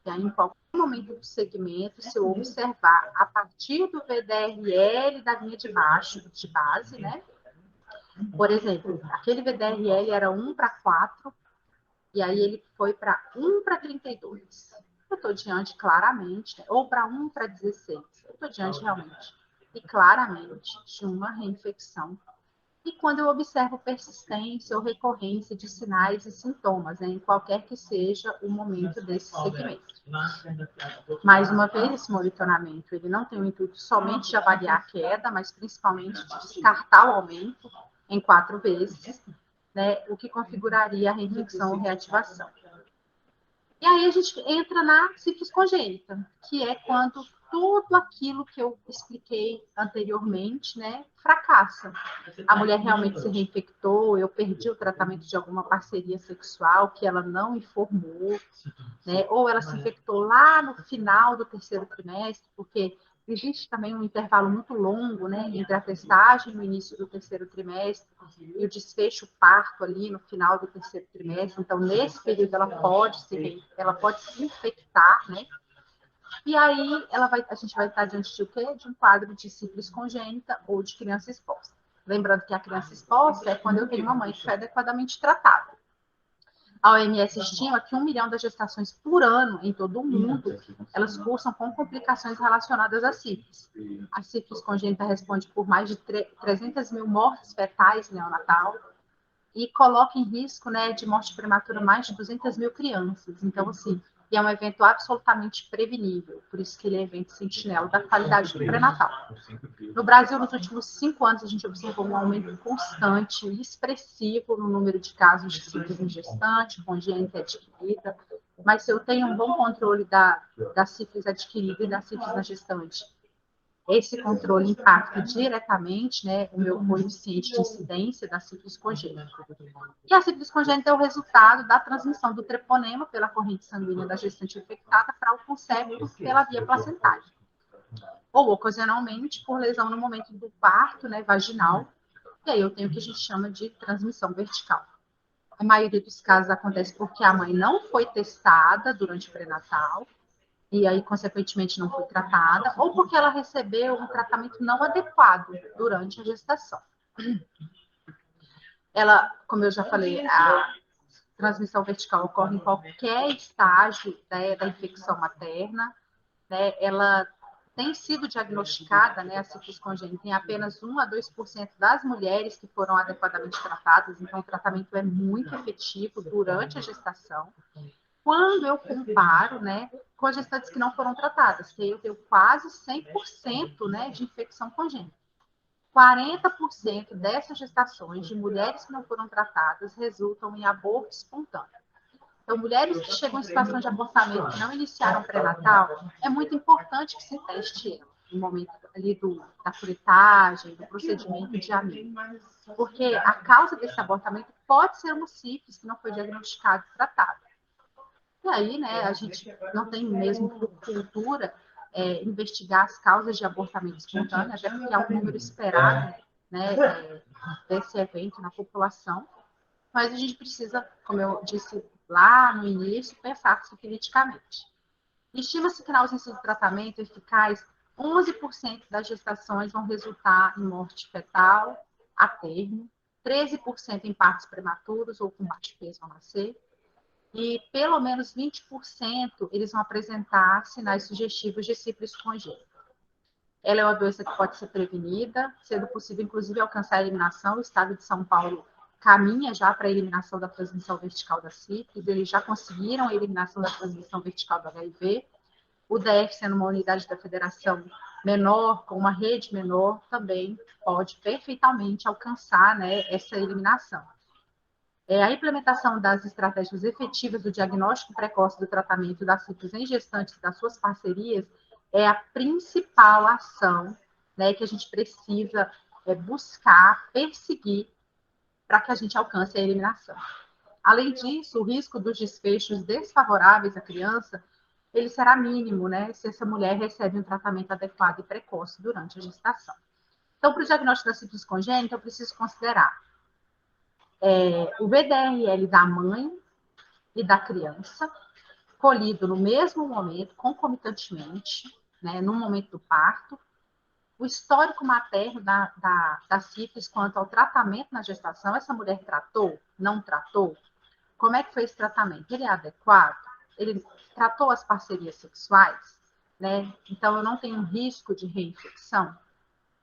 E aí, em qualquer momento do segmento, se eu observar a partir do VDRL da linha de baixo, de base, né? Por exemplo, aquele VDRL era 1:4, e aí ele foi para 1:32. Eu estou diante claramente, ou para 1:16. Eu estou diante realmente e claramente de uma reinfecção. E quando eu observo persistência ou recorrência de sinais e sintomas, né, em qualquer que seja o momento desse segmento. Mais uma vez, esse monitoramento ele não tem o intuito somente de avaliar a queda, mas principalmente de descartar o aumento em 4 vezes, né, o que configuraria a reinfecção ou reativação. E aí a gente entra na sífilis congênita, que é quando tudo aquilo que eu expliquei anteriormente, né, fracassa. A mulher realmente se reinfectou, eu perdi o tratamento de alguma parceria sexual que ela não informou, né, ou ela se infectou lá no final do 3º trimestre, porque existe também um intervalo muito longo, né, entre a testagem no início do 3º trimestre e o desfecho parto ali no final do 3º trimestre. Então, nesse período, ela pode se infectar, né? E aí, a gente vai estar diante de o quê? De um quadro de sífilis congênita ou de criança exposta. Lembrando que a criança exposta é quando eu tenho uma mãe que foi adequadamente tratada. A OMS estima que 1 milhão de gestações por ano em todo o mundo, elas cursam com complicações relacionadas à sífilis. A sífilis congênita responde por mais de 300 mil mortes fetais neonatal e coloca em risco, né, de morte prematura mais de 200 mil crianças. Então, assim, é um evento absolutamente prevenível, por isso que ele é evento sentinela da qualidade do pré-natal. No Brasil, nos últimos 5 anos, a gente observou um aumento constante e expressivo no número de casos de sífilis em gestante, congênita adquirida, mas se eu tenho um bom controle da sífilis adquirida e da sífilis na gestante, esse controle impacta diretamente, né, o meu coeficiente de incidência da sífilis congênita. E a sífilis congênita é o resultado da transmissão do treponema pela corrente sanguínea da gestante infectada para o concepto pela via placentária. Ou ocasionalmente por lesão no momento do parto, né, vaginal, e aí eu tenho o que a gente chama de transmissão vertical. A maioria dos casos acontece porque a mãe não foi testada durante o pré-natal, e aí, consequentemente, não foi tratada, ou porque ela recebeu um tratamento não adequado durante a gestação. Ela, como eu já falei, a transmissão vertical ocorre em qualquer estágio, né, da infecção materna, né, ela tem sido diagnosticada, né, a sífilis congênita, em apenas 1 a 2% das mulheres que foram adequadamente tratadas, então o tratamento é muito efetivo durante a gestação. Quando eu comparo, né, com gestantes que não foram tratadas, que eu tenho quase 100%, né, de infecção congênita. 40% dessas gestações de mulheres que não foram tratadas resultam em aborto espontâneo. Então, mulheres que chegam em situação de abortamento que não iniciaram pré-natal, é muito importante que se teste ela no momento ali da curetagem, do procedimento de AMI. Porque a causa desse abortamento pode ser uma sífilis que não foi diagnosticada e tratada. E aí, né, a gente não tem mesmo por cultura investigar as causas de abortamento espontâneo, até porque é um número esperado, né, desse evento na população. Mas a gente precisa, como eu disse lá no início, pensar criticamente. Estima-se que na ausência de tratamento eficaz, 11% das gestações vão resultar em morte fetal a termo, 13% em partos prematuros ou com baixo peso ao nascer, e pelo menos 20% eles vão apresentar sinais sugestivos de sífilis congênita. Ela é uma doença que pode ser prevenida, sendo possível, inclusive, alcançar a eliminação. O estado de São Paulo caminha já para a eliminação da transmissão vertical da sífilis, eles já conseguiram a eliminação da transmissão vertical do HIV. O DF, sendo uma unidade da federação menor, com uma rede menor, também pode perfeitamente alcançar, né, essa eliminação. A implementação das estratégias efetivas do diagnóstico precoce do tratamento da sífilis em gestantes e das suas parcerias é a principal ação, né, que a gente precisa buscar, perseguir, para que a gente alcance a eliminação. Além disso, o risco dos desfechos desfavoráveis à criança ele será mínimo, né, se essa mulher recebe um tratamento adequado e precoce durante a gestação. Então, para o diagnóstico da sífilis congênita, eu preciso considerar o VDRL da mãe e da criança, colhido no mesmo momento, concomitantemente, né, no momento do parto, o histórico materno da sífilis quanto ao tratamento na gestação, essa mulher tratou, não tratou? Como é que foi esse tratamento? Ele é adequado? Ele tratou as parcerias sexuais? Né? Então, eu não tenho risco de reinfecção?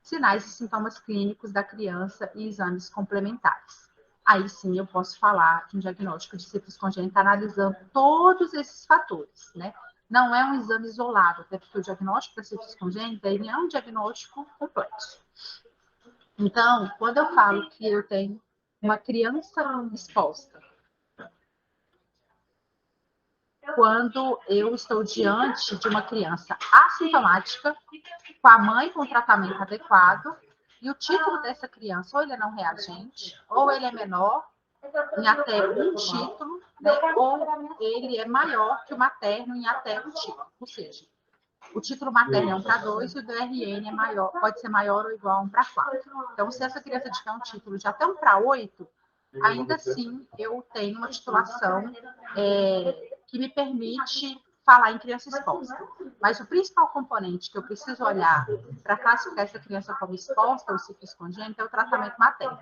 Sinais e sintomas clínicos da criança e exames complementares. Aí sim eu posso falar de um diagnóstico de sífilis congênita analisando todos esses fatores, né? Não é um exame isolado, até porque o diagnóstico da sífilis congênita ele é um diagnóstico complexo. Então, quando eu falo que eu tenho uma criança exposta, quando eu estou diante de uma criança assintomática, com a mãe com tratamento adequado, e o título dessa criança, ou ele é não reagente, ou ele é menor, em até um título, né, ou ele é maior que o materno em até um título. Ou seja, o título materno é 1 para 2 e o DRN é maior, pode ser maior ou igual a 1 para 4. Então, se essa criança tiver um título de até 1 para 8, ainda assim eu tenho uma titulação que me permite falar em criança exposta. Mas o principal componente que eu preciso olhar para classificar essa criança como exposta ou sífilis congênita é o tratamento materno.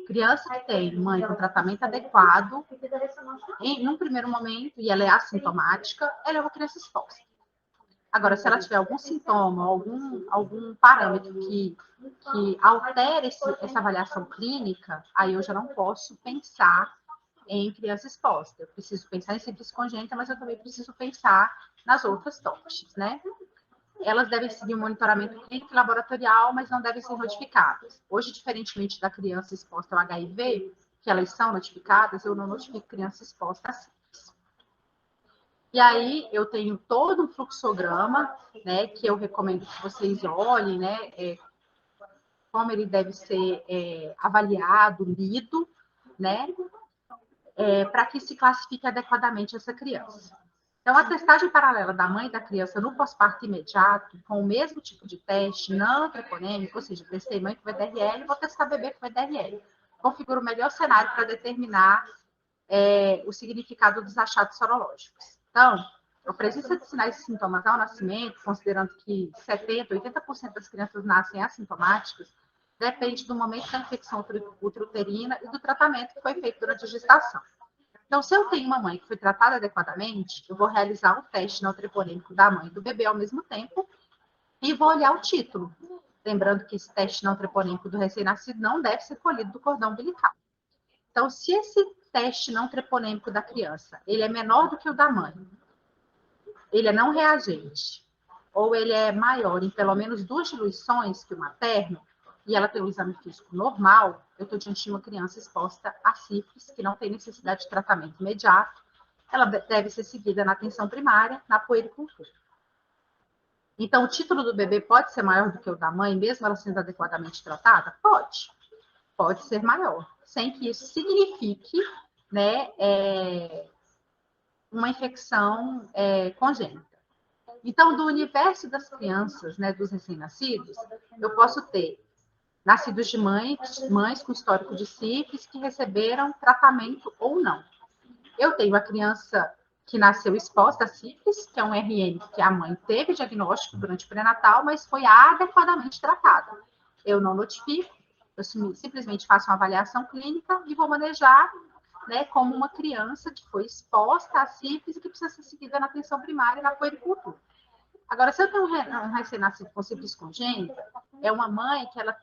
Criança que tem mãe com tratamento adequado, num primeiro momento, e ela é assintomática, ela é uma criança exposta. Agora, se ela tiver algum sintoma, algum parâmetro que altere essa avaliação clínica, aí eu já não posso pensar em criança exposta. Eu preciso pensar em sífilis congênita, mas eu também preciso pensar nas outras TOCs, né? Elas devem seguir um monitoramento clínico e laboratorial, mas não devem ser notificadas. Hoje, diferentemente da criança exposta ao HIV, que elas são notificadas, eu não notifico criança exposta a sífilis. E aí eu tenho todo um fluxograma, né, que eu recomendo que vocês olhem, né, como ele deve ser avaliado, lido, né, para que se classifique adequadamente essa criança. Então, a testagem paralela da mãe e da criança no pós-parto imediato, com o mesmo tipo de teste, não treponêmico, ou seja, testei mãe com VDRL, vou testar bebê com VDRL. Configura o melhor cenário para determinar o significado dos achados sorológicos. Então, a presença de sinais e sintomas ao nascimento, considerando que 70%, 80% das crianças nascem assintomáticas, depende do momento da infecção uteruterina e do tratamento que foi feito durante a gestação. Então, se eu tenho uma mãe que foi tratada adequadamente, eu vou realizar o teste não treponêmico da mãe e do bebê ao mesmo tempo e vou olhar o título. Lembrando que esse teste não treponêmico do recém-nascido não deve ser colhido do cordão umbilical. Então, se esse teste não treponêmico da criança, ele é menor do que o da mãe, ele é não reagente, ou ele é maior em pelo menos 2 diluições que o materno, e ela tem um exame físico normal, eu estou diante de uma criança exposta a sífilis, que não tem necessidade de tratamento imediato, ela deve ser seguida na atenção primária, na puericultura. Então, o título do bebê pode ser maior do que o da mãe, mesmo ela sendo adequadamente tratada? Pode. Pode ser maior, sem que isso signifique, né, uma infecção congênita. Então, do universo das crianças, né, dos recém-nascidos, eu posso ter nascidos de mães com histórico de sífilis que receberam tratamento ou não. Eu tenho a criança que nasceu exposta a sífilis, que é um RN que a mãe teve diagnóstico durante o pré-natal, mas foi adequadamente tratada. Eu não notifico, eu simplesmente faço uma avaliação clínica e vou manejar, né, como uma criança que foi exposta a sífilis e que precisa ser seguida na atenção primária e na puericultura. Agora, se eu tenho um recém-nascido com sífilis congênita, é uma mãe que ela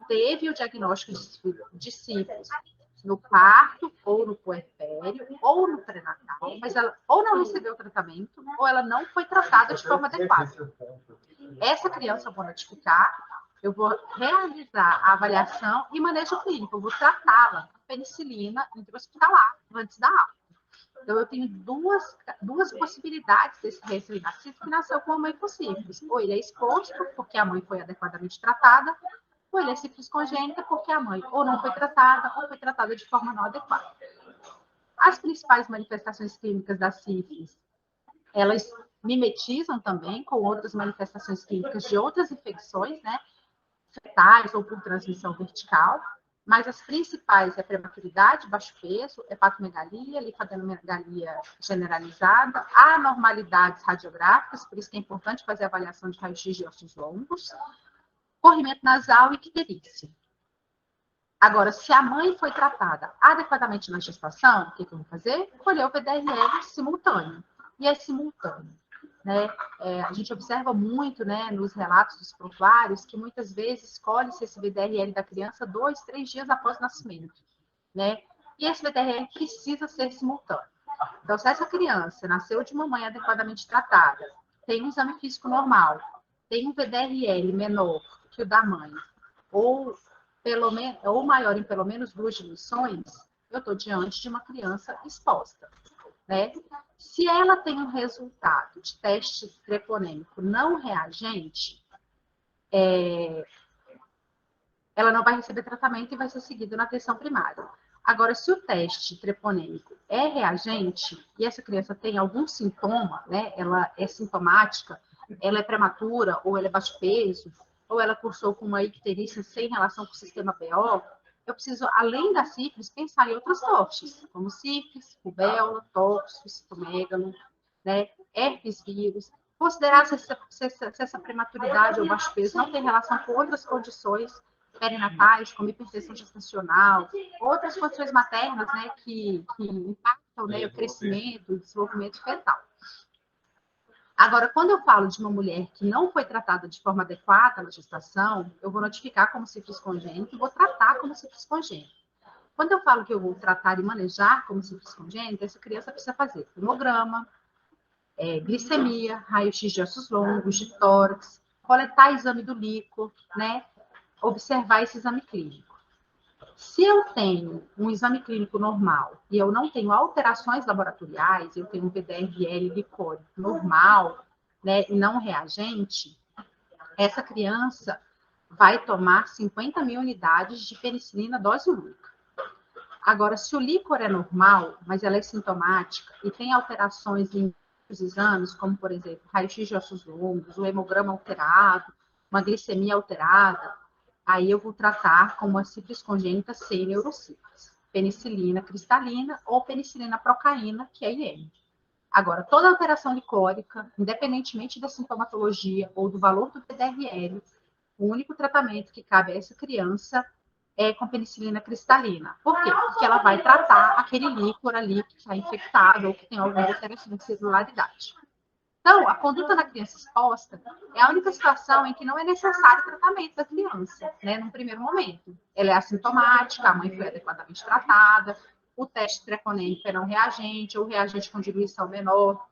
teve o diagnóstico de sífilis no parto, ou no puerpério, ou no pré-natal, mas ela ou não recebeu tratamento, ou ela não foi tratada de forma adequada. Essa criança eu vou notificar, eu vou realizar a avaliação e manejo clínico, eu vou tratá-la com penicilina intra-hospitalar antes da aula. Então, eu tenho duas possibilidades desse recém-nascido que nasceu com uma mãe com sífilis. Ou ele é exposto, porque a mãe foi adequadamente tratada, ou ele é sífilis congênita, porque a mãe ou não foi tratada, ou foi tratada de forma não adequada. As principais manifestações clínicas da sífilis Elas mimetizam também com outras manifestações clínicas de outras infecções, né, fetais ou por transmissão vertical, mas as principais é prematuridade, baixo peso, hepatomegalia, linfadenomegalia generalizada, anormalidades radiográficas, por isso que é importante fazer a avaliação de raio-x de ossos longos, corrimento nasal e icterícia. Agora, se a mãe foi tratada adequadamente na gestação, o que eu vou fazer? Colher o VDRL simultâneo. E é simultâneo. Né? A gente observa muito, né, nos relatos dos prontuários que muitas vezes escolhe-se esse VDRL da criança 2, 3 dias após o nascimento. Né? E esse VDRL precisa ser simultâneo. Então, se essa criança nasceu de uma mãe adequadamente tratada, tem um exame físico normal, tem um VDRL menor que o da mãe, ou maior em pelo menos 2 diluições, eu estou diante de uma criança exposta. Né? Se ela tem um resultado de teste treponêmico não reagente, ela não vai receber tratamento e vai ser seguida na atenção primária. Agora, se o teste treponêmico é reagente e essa criança tem algum sintoma, né, ela é sintomática, ela é prematura, ou ela é baixo peso, ou ela cursou com uma icterícia sem relação com o sistema BO, eu preciso, além da sífilis, pensar em outras TOFs, como sífilis, rubéola, tóxico, citomegalo, né, herpes vírus, considerar se essa prematuridade ou baixo peso não tem relação com outras condições perinatais, como hipertensão gestacional, outras condições maternas, né, que impactam, né, o crescimento, o desenvolvimento fetal. Agora, quando eu falo de uma mulher que não foi tratada de forma adequada na gestação, eu vou notificar como sífilis congênito e vou tratar como sífilis congênito. Quando eu falo que eu vou tratar e manejar como sífilis congênito, essa criança precisa fazer hemograma, glicemia, raio-x de ossos longos, de tórax, coletar exame do líquor, né? Observar esse exame clínico. Se eu tenho um exame clínico normal e eu não tenho alterações laboratoriais, eu tenho um VDRL licórico normal, né, e não reagente, essa criança vai tomar 50 mil unidades de penicilina dose única. Agora, se o líquor é normal, mas ela é sintomática e tem alterações em os exames, como, por exemplo, raio-x de ossos longos, o hemograma alterado, uma glicemia alterada, aí eu vou tratar como uma sífilis congênita sem neurocífilis, penicilina cristalina ou penicilina procaína, que é IM. Agora, toda alteração licórica, independentemente da sintomatologia ou do valor do PDRL, o único tratamento que cabe a essa criança é com penicilina cristalina. Por quê? Porque ela vai tratar aquele líquor ali que está infectado ou que tem alguma alteração de celularidade. Então, a conduta da criança exposta é a única situação em que não é necessário tratamento da criança, né, num primeiro momento. Ela é assintomática, a mãe foi adequadamente tratada, o teste treponêmico é não reagente, ou reagente com diluição menor,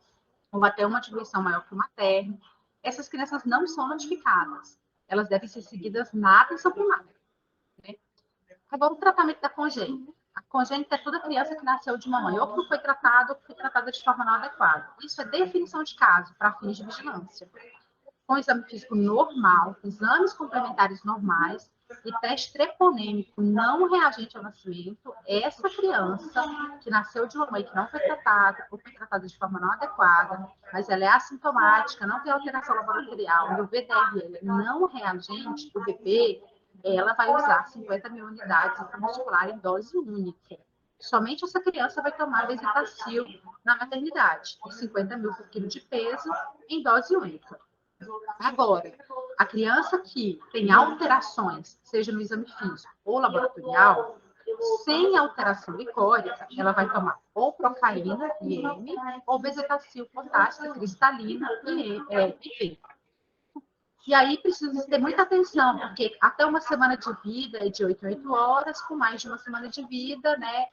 ou até uma diluição maior que o materno. Essas crianças não são notificadas. Elas devem ser seguidas na atenção primária. Né? Agora, o tratamento da congênita. A congênita é toda criança que nasceu de uma mãe, ou que não foi tratada, ou que foi tratada de forma não adequada. Isso é definição de caso, para fins de vigilância. Com exame físico normal, exames complementares normais e teste treponêmico não reagente ao nascimento, essa criança que nasceu de uma mãe que não foi tratada, ou foi tratada de forma não adequada, mas ela é assintomática, não tem alteração laboratorial, e o VDRL não reagente, o BP, ela vai usar 50 mil unidades intramuscular em dose única. Somente essa criança vai tomar bezetacil na maternidade, 50 mil por quilo de peso em dose única. Agora, a criança que tem alterações, seja no exame físico ou laboratorial, sem alteração licórica, ela vai tomar ou procaína, IM, ou bezetacil potássica, cristalina, IP. E aí precisa ter muita atenção, porque até uma semana de vida é de 8 em 8 horas, com mais de uma semana de vida, né,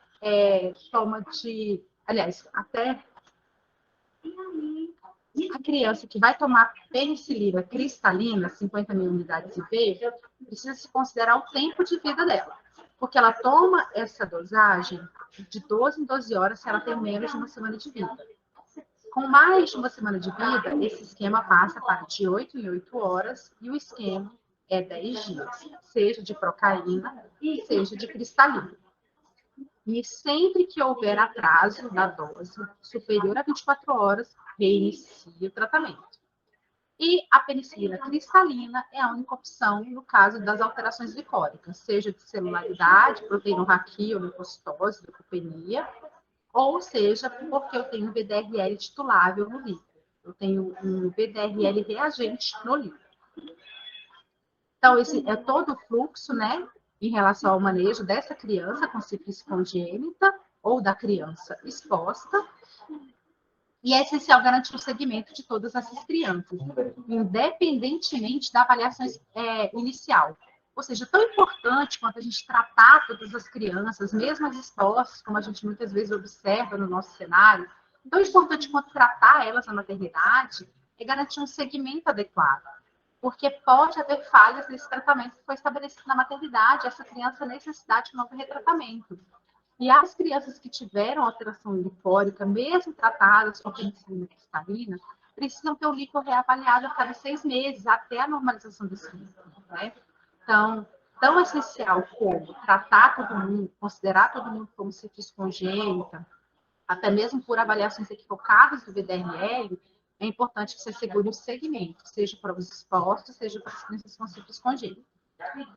toma de... Aliás, até a criança que vai tomar penicilina cristalina, 50 mil unidades IV, precisa se considerar o tempo de vida dela. Porque ela toma essa dosagem de 12 em 12 horas se ela tem menos de uma semana de vida. Com mais de uma semana de vida, esse esquema passa para de 8 em 8 horas e o esquema é 10 dias, seja de procaína, seja de cristalina. E sempre que houver atraso da dose superior a 24 horas, reinicie o tratamento. E a penicilina cristalina é a única opção no caso das alterações licóricas, seja de celularidade, proteinorraquia ou leucocitose, leucopenia, ou seja, porque eu tenho VDRL titulável no líquido. Eu tenho um VDRL reagente no líquido. Então, esse é todo o fluxo, né, em relação ao manejo dessa criança com sífilis congênita ou da criança exposta. E é essencial garantir o segmento de todas essas crianças, independentemente da avaliação inicial. Ou seja, tão importante quanto a gente tratar todas as crianças, mesmo as expostas, como a gente muitas vezes observa no nosso cenário, tão importante quanto tratar elas na maternidade é garantir um segmento adequado. Porque pode haver falhas nesse tratamento que foi estabelecido na maternidade, essa criança necessitar de um novo retratamento. E as crianças que tiveram alteração licórica, mesmo tratadas com penicilina cristalina, precisam ter o líquido reavaliado a cada 6 meses, até a normalização desse líquido, né? Então, tão essencial como tratar todo mundo, considerar todo mundo como sífilis congênita, até mesmo por avaliações equivocadas do VDRL, é importante que você segure o segmento, seja para os expostos, seja para as crianças com sífilis congênita.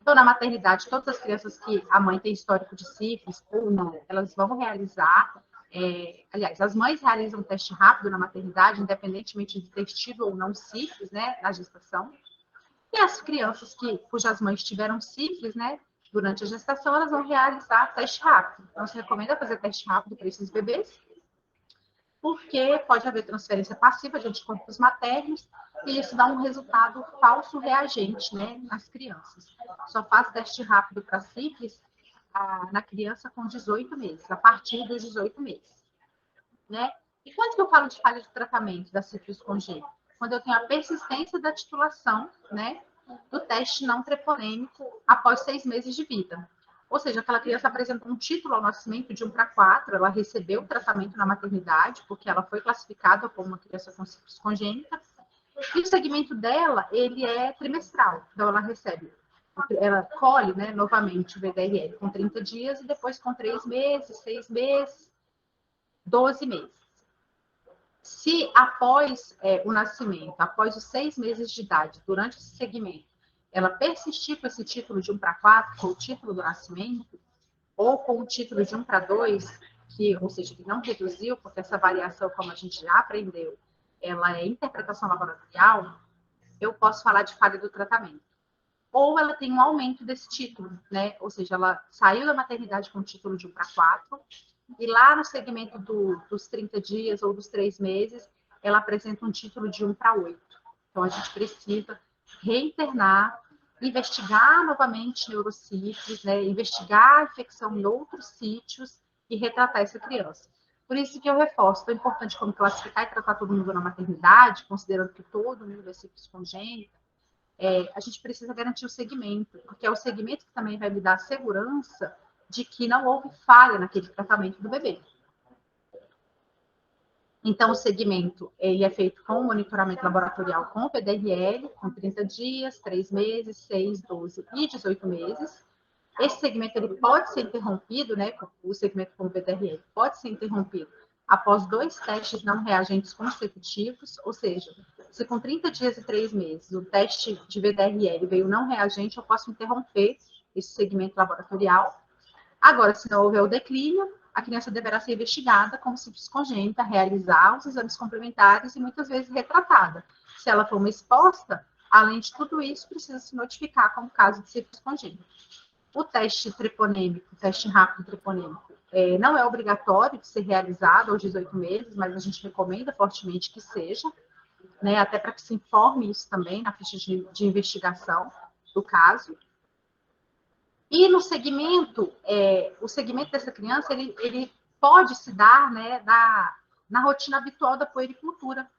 Então, na maternidade, todas as crianças que a mãe tem histórico de sífilis ou não, elas vão realizar, aliás, as mães realizam um teste rápido na maternidade, independentemente de ter tido ou não sífilis, né, na gestação. E as crianças cujas mães tiveram sífilis, né, durante a gestação, elas vão realizar teste rápido. Então, se recomenda fazer teste rápido para esses bebês, porque pode haver transferência passiva de anticorpos maternos e isso dá um resultado falso reagente, né, nas crianças. Só faz teste rápido para sífilis na criança com 18 meses, a partir dos 18 meses, né? E quando que eu falo de falha de tratamento da sífilis congênita? Quando eu tenho a persistência da titulação, né, do teste não treponêmico após 6 meses de vida. Ou seja, aquela criança apresentou um título ao nascimento de 1 para 4, ela recebeu o tratamento na maternidade, porque ela foi classificada como uma criança com sífilis congênita, e o segmento dela, ele é trimestral. Então, ela colhe, né, novamente o VDRL com 30 dias, e depois com 3 meses, 6 meses, 12 meses. Se após o nascimento, após os 6 meses de idade, durante esse segmento, ela persistir com esse título de 1 para 4, com o título do nascimento, ou com o título de 1 para 2, ou seja, que não reduziu, porque essa variação, como a gente já aprendeu, ela é interpretação laboratorial, eu posso falar de falha do tratamento. Ou ela tem um aumento desse título, né? Ou seja, ela saiu da maternidade com o título de 1 para 4, e lá no segmento dos 30 dias ou dos 3 meses, ela apresenta um título de 1 para 8. Então, a gente precisa reinternar, investigar novamente neurocífilis, né? Investigar a infecção em outros sítios e retratar essa criança. Por isso que eu reforço, tão importante como classificar e tratar todo mundo na maternidade, considerando que todo mundo é sífilis congênita, a gente precisa garantir o segmento, porque é o segmento que também vai me dar a segurança de que não houve falha naquele tratamento do bebê. Então, o segmento ele é feito com monitoramento laboratorial com o PDRL, com 30 dias, 3 meses, 6, 12 e 18 meses. Esse segmento ele pode ser interrompido, né? O segmento com o PDRL pode ser interrompido após 2 testes não reagentes consecutivos, ou seja, se com 30 dias e 3 meses o teste de VDRL veio não reagente, eu posso interromper esse segmento laboratorial. Agora, se não houver o declínio, a criança deverá ser investigada como sífilis congênita, realizar os exames complementares e muitas vezes retratada. Se ela for uma exposta, além de tudo isso, precisa se notificar como caso de sífilis congênita. O teste treponêmico, o teste rápido treponêmico, não é obrigatório de ser realizado aos 18 meses, mas a gente recomenda fortemente que seja, né, até para que se informe isso também na ficha de investigação do caso. E no segmento, o segmento dessa criança, ele pode se dar, né, na rotina habitual da puericultura,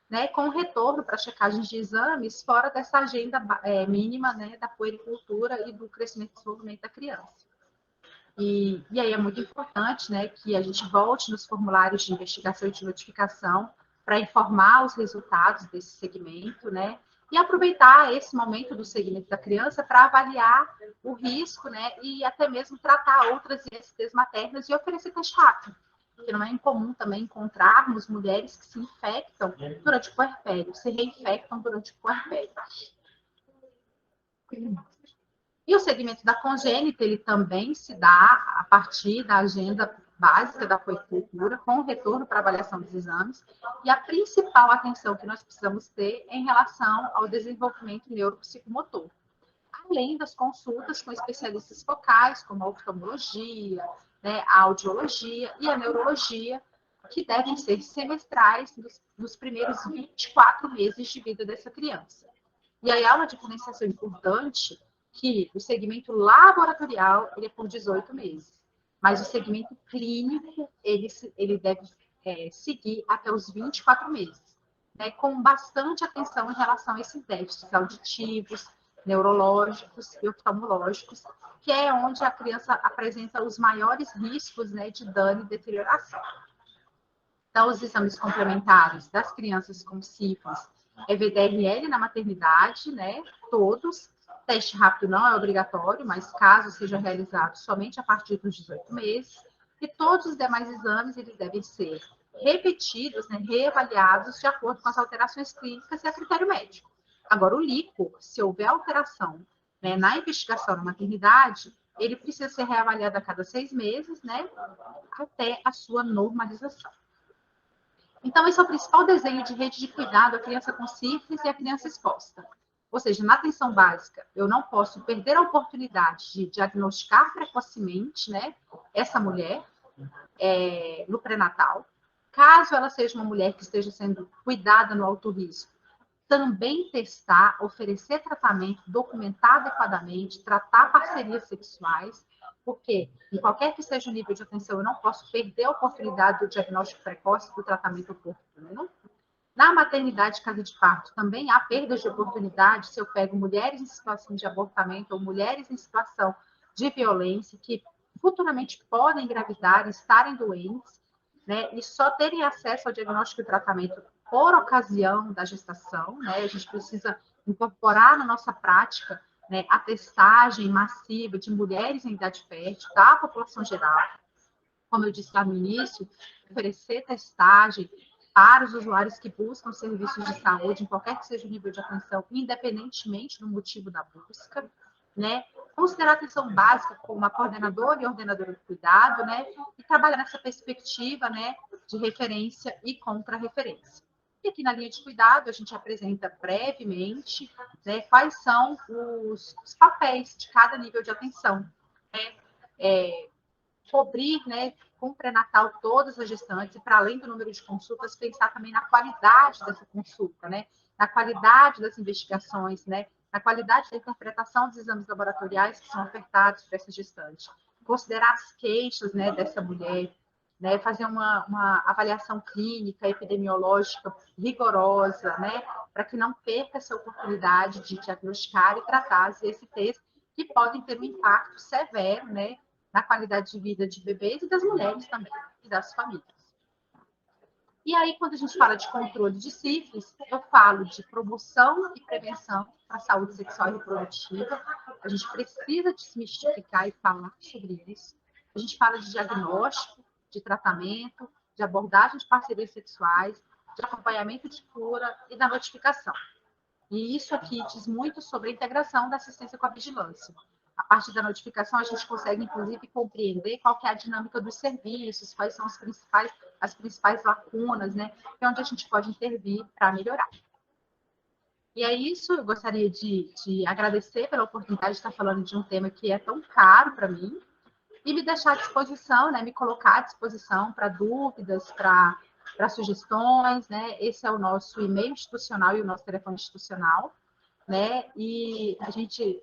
né, com retorno para checagens de exames fora dessa agenda mínima, né, da puericultura e do crescimento e desenvolvimento da criança. E aí é muito importante, né, que a gente volte nos formulários de investigação e de notificação para informar os resultados desse segmento, né, e aproveitar esse momento do segmento da criança para avaliar o risco, né, e até mesmo tratar outras ISTs maternas e oferecer teste rápido, porque não é incomum também encontrarmos mulheres que se infectam durante o puerpério, se reinfectam durante o puerpério. E o segmento da congênita, ele também se dá a partir da agenda básica da puericultura, com o retorno para avaliação dos exames, e a principal atenção que nós precisamos ter é em relação ao desenvolvimento neuropsicomotor, além das consultas com especialistas focais, como a oftalmologia, né, a audiologia e a neurologia, que devem ser semestrais nos primeiros 24 meses de vida dessa criança. E aí há uma diferenciação importante que o segmento laboratorial ele é por 18 meses, mas o segmento clínico ele deve seguir até os 24 meses, né, com bastante atenção em relação a esses déficits auditivos, neurológicos e oftalmológicos, que é onde a criança apresenta os maiores riscos, né, de dano e deterioração. Então, os exames complementares das crianças com sífilis é VDRL na maternidade, né? Todos. Teste rápido não é obrigatório, mas caso seja realizado somente a partir dos 18 meses. E todos os demais exames, eles devem ser repetidos, né, reavaliados de acordo com as alterações clínicas e a critério médico. Agora, o líquor, se houver alteração, né, na investigação na maternidade, ele precisa ser reavaliado a cada 6 meses, né, até a sua normalização. Então, esse é o principal desenho de rede de cuidado à criança com sífilis e à criança exposta. Ou seja, na atenção básica, eu não posso perder a oportunidade de diagnosticar precocemente, né, essa mulher no pré-natal. Caso ela seja uma mulher que esteja sendo cuidada no alto risco, também testar, oferecer tratamento, documentar adequadamente, tratar parcerias sexuais, porque em qualquer que seja o nível de atenção, eu não posso perder a oportunidade do diagnóstico precoce do tratamento oportuno. Na maternidade, casa de parto, também há perdas de oportunidade se eu pego mulheres em situação de abortamento ou mulheres em situação de violência que futuramente podem engravidar e estarem doentes, né, e só terem acesso ao diagnóstico e tratamento por ocasião da gestação, né? A gente precisa incorporar na nossa prática, né, a testagem massiva de mulheres em idade fértil, da população geral. Como eu disse lá no início, oferecer testagem para os usuários que buscam serviços de saúde, em qualquer que seja o nível de atenção, independentemente do motivo da busca, né? Considerar a atenção básica como uma coordenadora e ordenadora de cuidado, né? E trabalhar nessa perspectiva, né, de referência e contra-referência. E aqui na linha de cuidado, a gente apresenta brevemente, né, quais são os papéis de cada nível de atenção. Né? Cobrir, né, com pré-natal todas as gestantes e, para além do número de consultas, pensar também na qualidade dessa consulta, né, na qualidade das investigações, né, na qualidade da interpretação dos exames laboratoriais que são ofertados para essa gestante. Considerar as queixas, né, dessa mulher, né, fazer uma avaliação clínica, epidemiológica rigorosa, né, para que não perca essa oportunidade de diagnosticar e tratar as ISTs que podem ter um impacto severo, né, na qualidade de vida de bebês e das mulheres também, e das famílias. E aí, quando a gente fala de controle de sífilis, eu falo de promoção e prevenção para a saúde sexual e reprodutiva. A gente precisa desmistificar e falar sobre isso. A gente fala de diagnóstico, de tratamento, de abordagem de parcerias sexuais, de acompanhamento de cura e da notificação. E isso aqui diz muito sobre a integração da assistência com a vigilância. A partir da notificação, a gente consegue, inclusive, compreender qual que é a dinâmica dos serviços, quais são as principais lacunas, né? E onde a gente pode intervir para melhorar. E é isso, eu gostaria de agradecer pela oportunidade de estar falando de um tema que é tão caro para mim e me deixar à disposição, né? Me colocar à disposição para dúvidas, para sugestões, né? Esse é o nosso e-mail institucional e o nosso telefone institucional, né? E a gente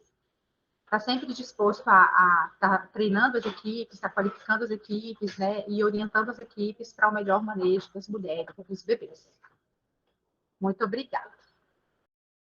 está sempre disposto a estar treinando as equipes, estar qualificando as equipes, né? E orientando as equipes para o melhor manejo das mulheres e dos bebês. Muito obrigada.